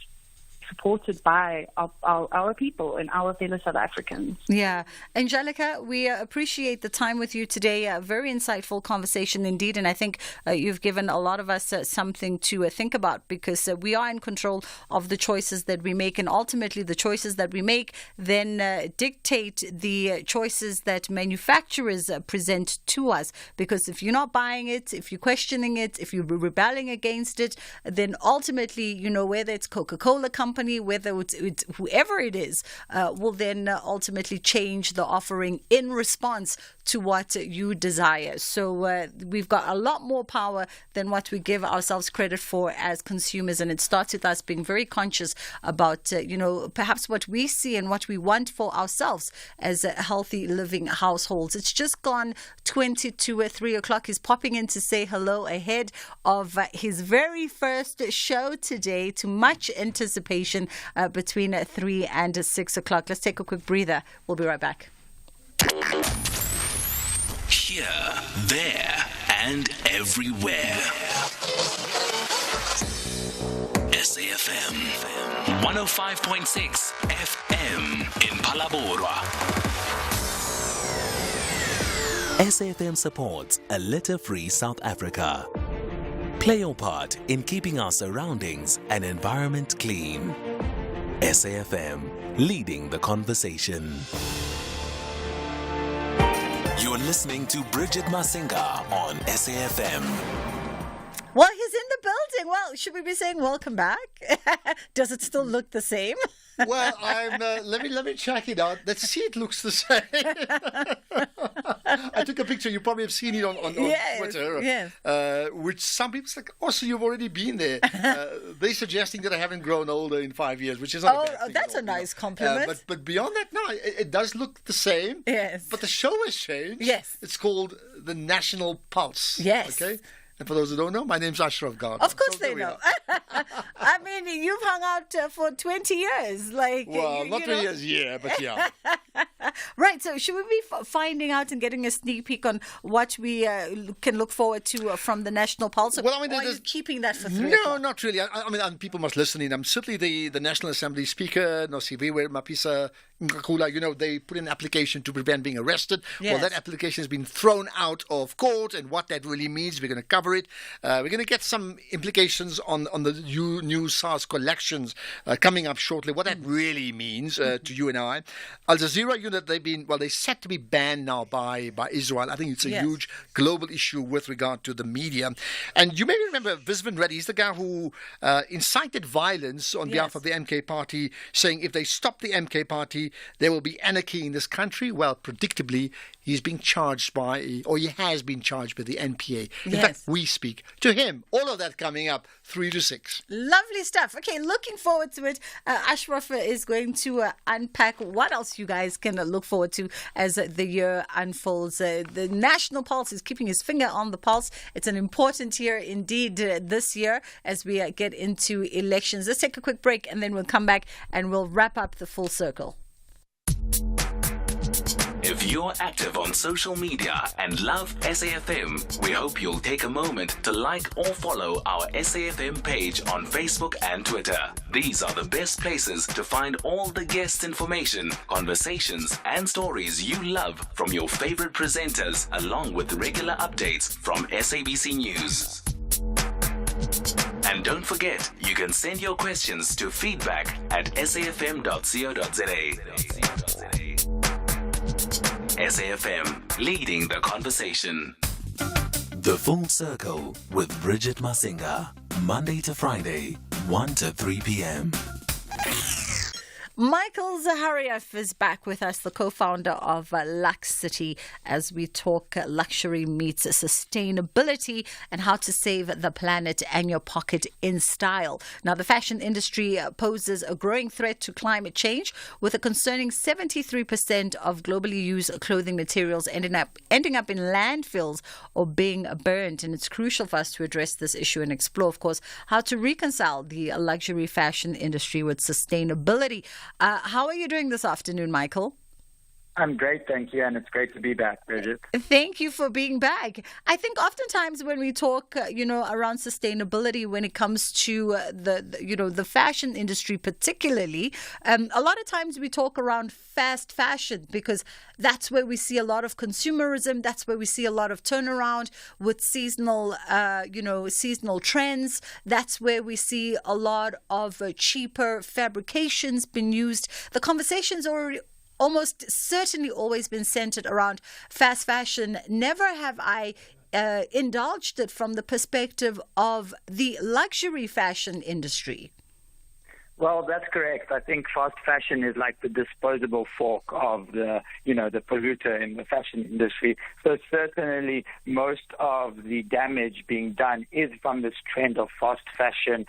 supported by our people and our fellow South Africans. Yeah. Angelica, we appreciate the time with you today. A very insightful conversation indeed. And I think you've given a lot of us something to think about, because we are in control of the choices that we make. And ultimately, the choices that we make then dictate the choices that manufacturers present to us. Because if you're not buying it, if you're questioning it, if you're rebelling against it, then ultimately, whether it's Coca-Cola Company, whether it's whoever it is, will then ultimately change the offering in response to what you desire. So we've got a lot more power than what we give ourselves credit for as consumers. And it starts with us being very conscious about, perhaps what we see and what we want for ourselves as healthy living households. It's just gone 20 to 3 o'clock. He's popping in to say hello ahead of his very first show today, to much anticipation between 3 and 6 o'clock. Let's take a quick breather. We'll be right back. Here, there, and everywhere. SAFM 105.6 FM in Palabora. SAFM supports a litter-free South Africa. Play your part in keeping our surroundings and environment clean. SAFM, leading the conversation. You're listening to Bridget Masinga on SAFM. Well, he's in the building. Well, should we be saying welcome back? Does it still look the same? Well, let me check it out. Let's see. It looks the same. I took a picture. You probably have seen it on Twitter. Yes. Which some people say, oh, so you've already been there. They're suggesting that I haven't grown older in 5 years, which is not a bad thing that's a nice compliment. But beyond that, no, it does look the same. Yes. But the show has changed. Yes. It's called The National Pulse. Yes. Okay. And for those who don't know, my name's Ashraf Gardner. Of course they know. I mean, you've hung out for 20 years. Well, not 20 years, yeah, but yeah. Right, so should we be finding out and getting a sneak peek on what we can look forward to from the National Pulse? Well, I mean, or are you keeping that for 3 No, o'clock? not really. I mean, people must listen in. I'm certainly the National Assembly Speaker, Nosiviwe Mapisa, Nkakula, they put in an application to prevent being arrested. Yes. Well, that application has been thrown out of court, and what that really means, we're going to cover it. We're going to get some implications on the new SARS collections coming up shortly, what that really means to you and I. Al Jazeera, they're set to be banned now by Israel. I think it's a huge global issue with regard to the media. And you may remember Viswan Reddy, he's the guy who incited violence on behalf of the MK party, saying if they stop the MK party, there will be anarchy in this country. Well, predictably, he has been charged by the NPA. In fact, we speak to him. All of that coming up 3 to 6. Lovely stuff. Okay, looking forward to it. Ashraf is going to unpack what else you guys can look forward to as the year unfolds. The national pulse is keeping his finger on the pulse. It's an important year indeed this year as we get into elections. Let's take a quick break and then we'll come back and we'll wrap up the full circle. If you're active on social media and love SAFM, we hope you'll take a moment to like or follow our SAFM page on Facebook and Twitter. These are the best places to find all the guest information, conversations, and stories you love from your favorite presenters, along with regular updates from SABC News. And don't forget, you can send your questions to feedback@safm.co.za. SAFM, leading the conversation. The Full Circle with Bridget Masinga, Monday to Friday, 1 to 3 p.m. Michael Zahariev is back with us, the co-founder of Lux City, as we talk luxury meets sustainability and how to save the planet and your pocket in style. Now, the fashion industry poses a growing threat to climate change, with a concerning 73% of globally used clothing materials ending up in landfills or being burned. And it's crucial for us to address this issue and explore, of course, how to reconcile the luxury fashion industry with sustainability. How are you doing this afternoon, Michael? I'm great, thank you, and it's great to be back, Bridget. Thank you for being back. I think oftentimes when we talk, around sustainability, when it comes to the fashion industry particularly, a lot of times we talk around fast fashion because that's where we see a lot of consumerism. That's where we see a lot of turnaround with seasonal trends. That's where we see a lot of cheaper fabrications being used. The conversation's almost certainly always been centered around fast fashion. Never have I indulged it from the perspective of the luxury fashion industry. Well, that's correct. I think fast fashion is like the disposable fork of the polluter in the fashion industry. So certainly most of the damage being done is from this trend of fast fashion,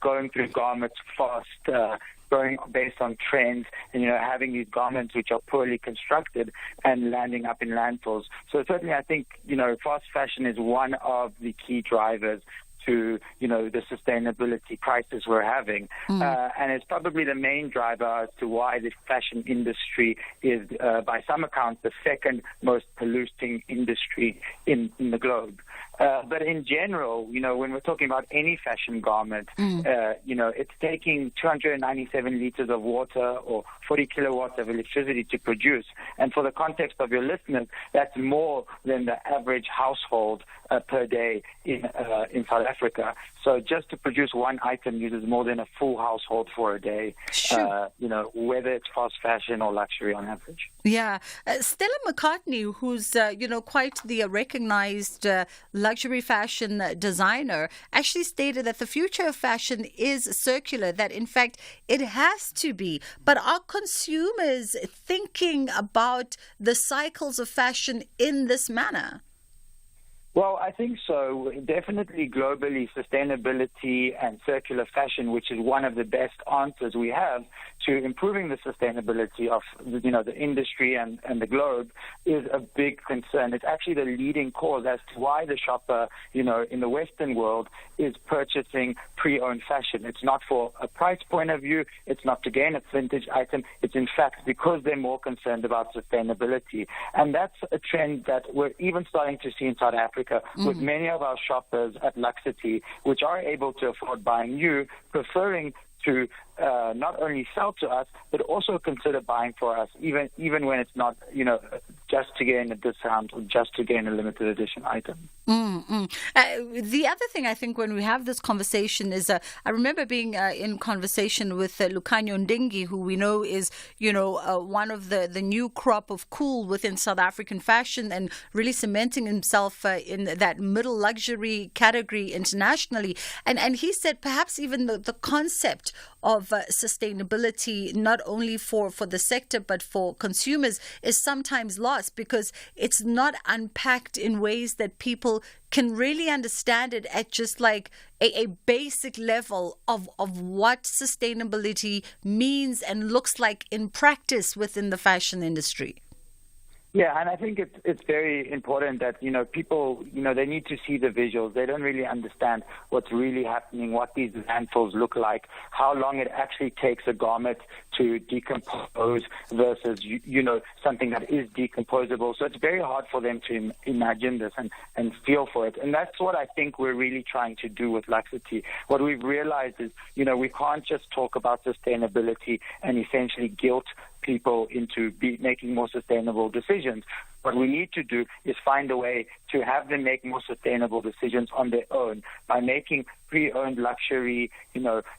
going through garments fast, going based on trends, and having these garments which are poorly constructed and landing up in landfills. So certainly I think fast fashion is one of the key drivers to the sustainability crisis we're having, and it's probably the main driver as to why the fashion industry is, by some accounts, the second most polluting industry in the globe. But in general, when we're talking about any fashion garment, it's taking 297 liters of water or 40 kilowatts of electricity to produce. And for the context of your listeners, that's more than the average household per day in South Africa. So just to produce one item uses more than a full household for a day, whether it's fast fashion or luxury on average. Yeah. Stella McCartney, who's, quite the recognized luxury fashion designer, actually stated that the future of fashion is circular, that in fact it has to be. But are consumers thinking about the cycles of fashion in this manner? Well, I think so. Definitely globally, sustainability and circular fashion, which is one of the best answers we have to improving the sustainability of the industry and the globe, is a big concern. It's actually the leading cause as to why the shopper, in the Western world is purchasing pre-owned fashion. It's not for a price point of view. It's not to gain a vintage item. It's in fact because they're more concerned about sustainability. And that's a trend that we're even starting to see in South Africa with many of our shoppers at Lux City, which are able to afford buying new, preferring to not only sell to us, but also consider buying for us, even when it's not, just to gain a discount or just to gain a limited edition item. The other thing I think when we have this conversation is, I remember being in conversation with Lucanyo Ndingi, who we know is, one of the new crop of cool within South African fashion and really cementing himself in that middle luxury category internationally. And he said perhaps even the concept of sustainability, not only for the sector, but for consumers, is sometimes lost because it's not unpacked in ways that people can really understand it at just like a basic level of what sustainability means and looks like in practice within the fashion industry. Yeah, and I think it's very important that, people, they need to see the visuals. They don't really understand what's really happening, what these landfills look like, how long it actually takes a garment to decompose versus, something that is decomposable. So it's very hard for them to imagine this and feel for it. And that's what I think we're really trying to do with Luxity. What we've realized is, we can't just talk about sustainability and essentially guilt people into making more sustainable decisions. What we need to do is find a way to have them make more sustainable decisions on their own by making pre-owned luxury,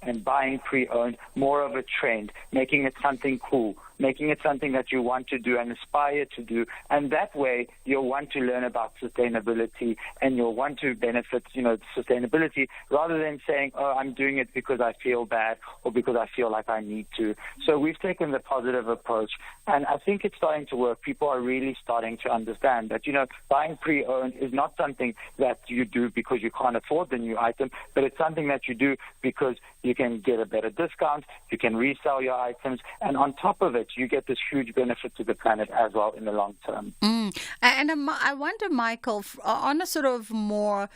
and buying pre-owned more of a trend, making it something cool, making it something that you want to do and aspire to do. And that way you'll want to learn about sustainability and you'll want to benefit, sustainability, rather than saying, oh, I'm doing it because I feel bad or because I feel like I need to. So we've taken the positive approach, and I think it's starting to work. People are really starting to understand that, buying pre-owned is not something that you do because you can't afford the new item, but it's something that you do because you can get a better discount, you can resell your items, and on top of it, you get this huge benefit to the planet as well in the long term. And I wonder, Michael, on a sort of more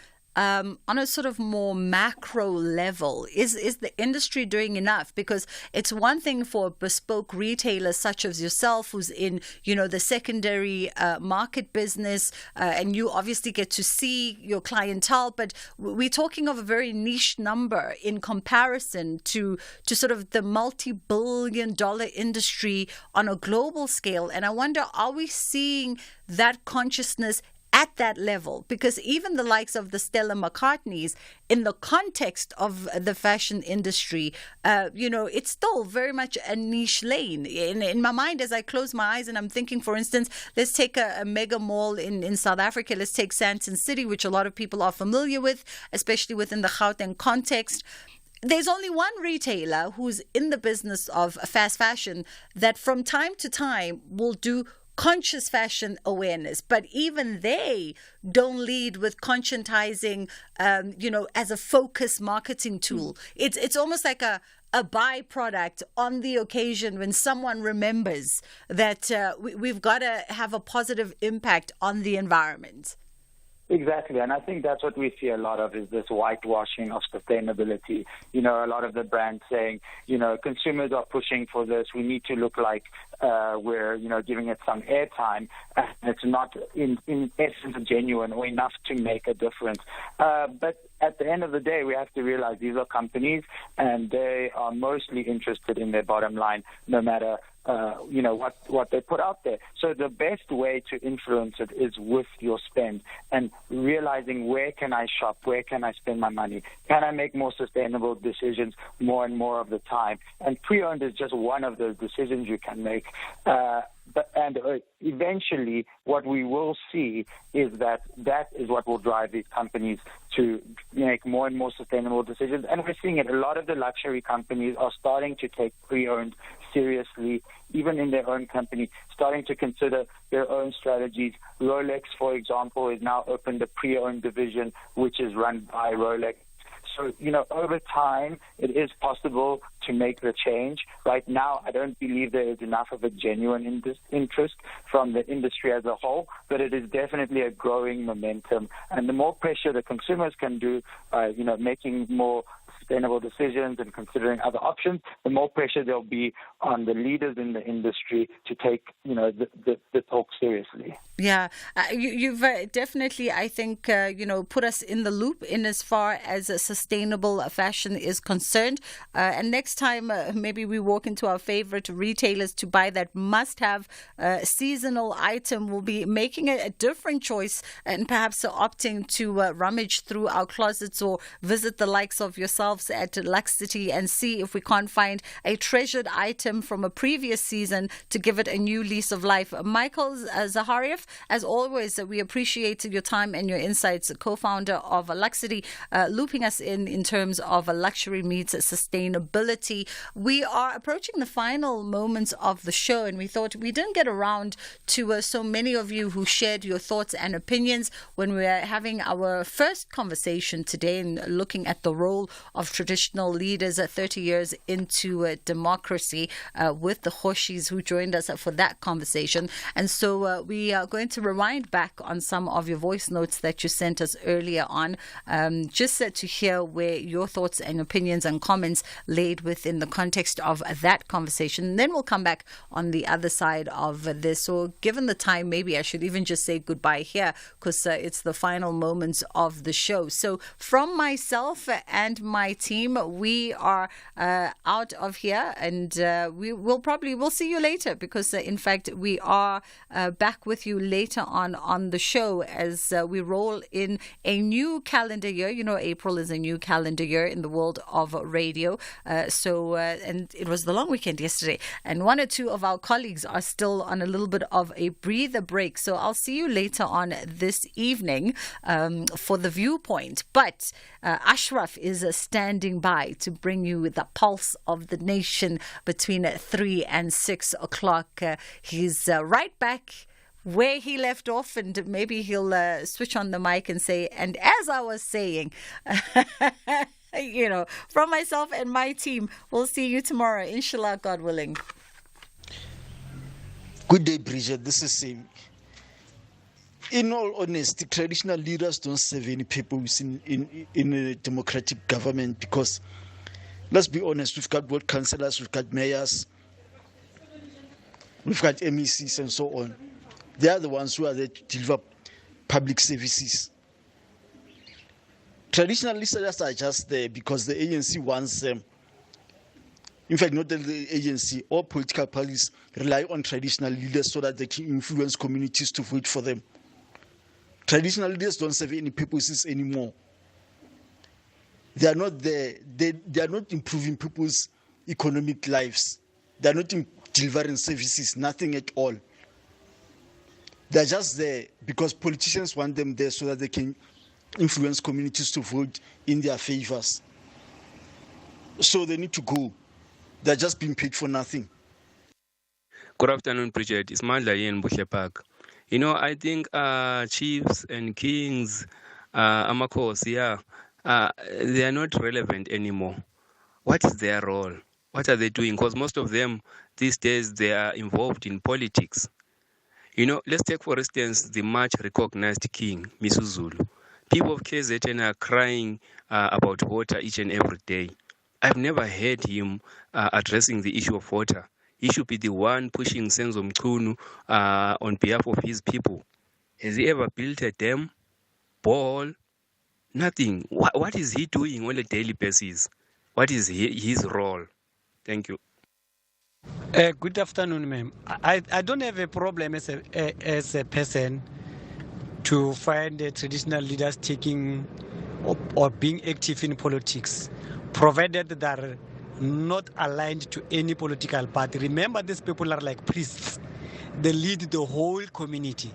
macro level, is the industry doing enough? Because it's one thing for bespoke retailers such as yourself, who's in, the secondary market business, and you obviously get to see your clientele, but we're talking of a very niche number in comparison to sort of the multi-billion-dollar industry on a global scale. And I wonder, are we seeing that consciousness at that level? Because even the likes of the Stella McCartneys, in the context of the fashion industry, it's still very much a niche lane. In my mind, as I close my eyes and I'm thinking, for instance, let's take a mega mall in South Africa. Let's take Sandton City, which a lot of people are familiar with, especially within the Gauteng context. There's only one retailer who's in the business of fast fashion that from time to time will do conscious fashion awareness, but even they don't lead with conscientizing, as a focus marketing tool. It's almost like a byproduct on the occasion when someone remembers that we've got to have a positive impact on the environment. Exactly, and I think that's what we see a lot of, is this whitewashing of sustainability. A lot of the brands saying, consumers are pushing for this, we need to look like we're, giving it some airtime, and it's not in essence genuine or enough to make a difference. But at the end of the day, we have to realize these are companies, and they are mostly interested in their bottom line, no matter what they put out there. So the best way to influence it is with your spend and realizing, where can I shop? Where can I spend my money? Can I make more sustainable decisions more and more of the time? And pre-owned is just one of those decisions you can make. Eventually, what we will see is that is what will drive these companies to make more and more sustainable decisions. And we're seeing it. A lot of the luxury companies are starting to take pre-owned seriously, even in their own company, starting to consider their own strategies. Rolex, for example, has now opened a pre-owned division, which is run by Rolex. So, over time, it is possible to make the change. Right now, I don't believe there is enough of a genuine interest from the industry as a whole, but it is definitely a growing momentum. And the more pressure the consumers can do by, making more sustainable decisions and considering other options, the more pressure there'll be on the leaders in the industry to take, the talk seriously. Yeah, you've definitely, I think, put us in the loop in as far as sustainable fashion is concerned. And next time, maybe we walk into our favorite retailers to buy that must-have seasonal item, we'll be making a different choice and perhaps opting to rummage through our closets or visit the likes of yourselves at Lux City and see if we can't find a treasured item from a previous season to give it a new lease of life. Michael Zahariev, as always, we appreciate your time and your insights, co-founder of Lux City, looping us in terms of luxury meets sustainability. We are approaching the final moments of the show, and we thought we didn't get around to so many of you who shared your thoughts and opinions when we were having our first conversation today and looking at the role of traditional leaders 30 years into democracy with the Hoshis who joined us for that conversation. And so we are going to rewind back on some of your voice notes that you sent us earlier on, just to hear where your thoughts and opinions and comments laid within the context of that conversation. And then we'll come back on the other side of this. So given the time, maybe I should even just say goodbye here because it's the final moments of the show. So from myself and my team, we are out of here, and we'll see you later because in fact we are back with you later on the show as we roll in a new calendar year. April is a new calendar year in the world of radio. And it was the long weekend yesterday, and one or two of our colleagues are still on a little bit of a breather break. So I'll see you later on this evening for The Viewpoint. But Ashraf is standing by to bring you the pulse of the nation between 3 and 6 o'clock. He's right back where he left off, and maybe he'll switch on the mic and say, and as I was saying, from myself and my team, we'll see you tomorrow, inshallah, God willing. Good day, Bridget. This is Sam. In all honesty, traditional leaders don't serve any purpose in a democratic government because, let's be honest, we've got ward councillors, we've got mayors, we've got MECs and so on. They are the ones who are there to deliver public services. Traditional leaders are just there because the agency wants them. In fact, not the agency, all political parties rely on traditional leaders so that they can influence communities to vote for them. Traditional leaders don't serve any purposes anymore. They are not there. They are not improving people's economic lives. They are not delivering services, nothing at all. They're just there because politicians want them there so that they can influence communities to vote in their favors. So they need to go. They're just being paid for nothing. Good afternoon, Bridget. It's Mandla here in Bushle Park. I think chiefs and kings, Amakos, they are not relevant anymore. What is their role? What are they doing? Because most of them these days, they are involved in politics. Let's take, for instance, the much recognized king, Misuzulu. People of KZN are crying about water each and every day. I've never heard him addressing the issue of water. He should be the one pushing Senzo Mchunu on behalf of his people. Has he ever built a dam, borehole? Nothing. What is he doing on a daily basis? What is his role? Thank you. Good afternoon, ma'am. I don't have a problem as a person to find the traditional leaders taking or being active in politics, provided they are not aligned to any political party. Remember, these people are like priests. They lead the whole community.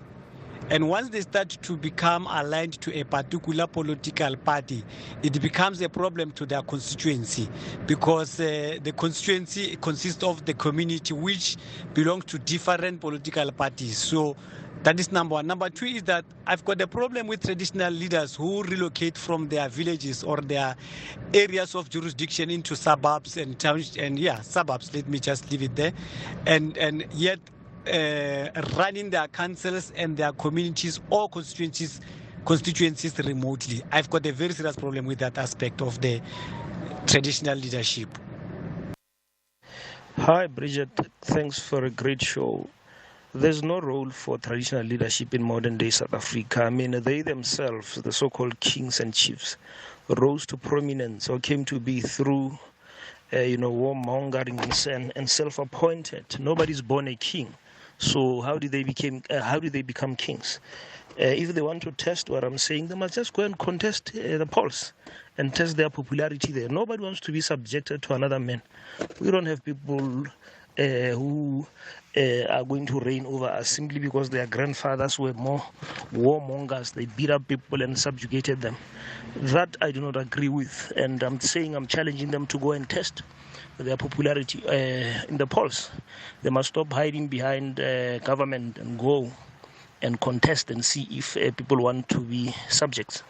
And once they start to become aligned to a particular political party, it becomes a problem to their constituency because the constituency consists of the community which belongs to different political parties. So that is number one. Number two is that I've got a problem with traditional leaders who relocate from their villages or their areas of jurisdiction into suburbs and towns, and suburbs, let me just leave it there, and yet running their councils and their communities or constituencies remotely. I've got a very serious problem with that aspect of the traditional leadership. Hi, Bridget. Thanks for a great show. There's no role for traditional leadership in modern-day South Africa. I mean, they themselves, the so-called kings and chiefs, rose to prominence or came to be through, warmongering and self-appointed. Nobody's born a king. So how did they become kings? If they want to test what I'm saying, they must just go and contest the polls and test their popularity there. Nobody wants to be subjected to another man. We don't have people who are going to reign over us simply because their grandfathers were more warmongers. They beat up people and subjugated them. That I do not agree with, and I'm challenging them to go and test their popularity in the polls. They must stop hiding behind government and go and contest and see if people want to be subjects.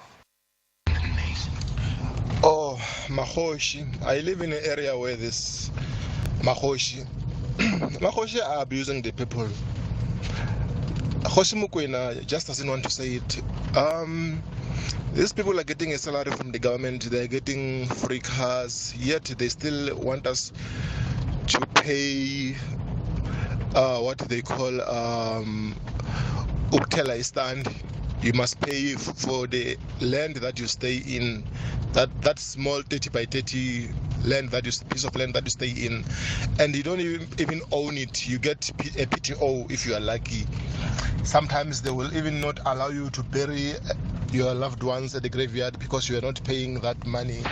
Oh, Mahoshi. I live in an area where this Mahoshi are abusing the people. Hoshi Mukwena just doesn't want to say it. These people are getting a salary from the government, they're getting free cars, yet they still want us to pay what they call Uktela stand. You must pay for the land that you stay in, that small 30 by 30 piece of land that you stay in, and you don't even own it. You get a PTO if you are lucky. Sometimes they will even not allow you to bury your loved ones at the graveyard because you are not paying that money.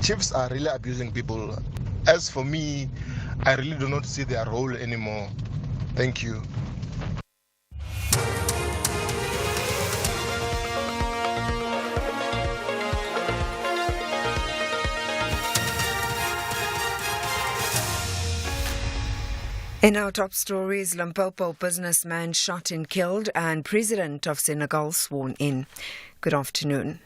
Chiefs are really abusing people. As for me, I really do not see their role anymore. Thank you. In our top stories, Limpopo businessman shot and killed and President of Senegal sworn in. Good afternoon.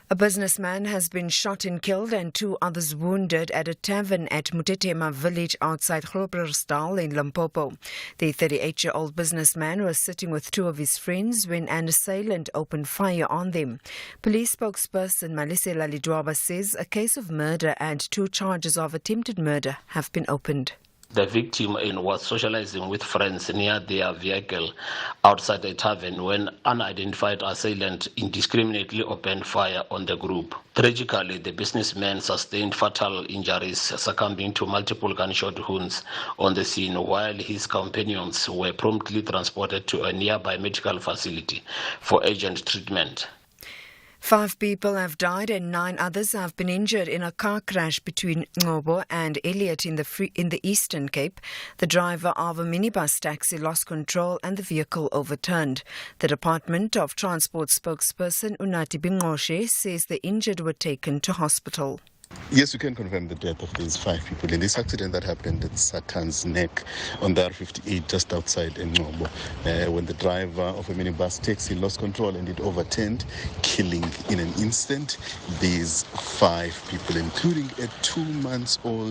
A businessman has been shot and killed and 2 others wounded at a tavern at Mutetema village outside Groblersdal in Limpopo. The 38-year-old businessman was sitting with 2 of his friends when an assailant opened fire on them. Police spokesperson Malisela Lidwaba says a case of murder and 2 charges of attempted murder have been opened. The victim was socializing with friends near their vehicle outside a tavern when unidentified assailant indiscriminately opened fire on the group. Tragically, the businessman sustained fatal injuries, succumbing to multiple gunshot wounds on the scene, while his companions were promptly transported to a nearby medical facility for urgent treatment. 5 people have died and 9 others have been injured in a car crash between Ngobo and Elliot in the Eastern Cape. The driver of a minibus taxi lost control and the vehicle overturned. The Department of Transport spokesperson Unati Bingoshe says the injured were taken to hospital. Yes, we can confirm the death of these 5 people in this accident that happened at Satan's Neck on the R58 just outside Ngobo, when the driver of a minibus taxi lost control and it overturned, killing in an instant these 5 people, including a 2-month-old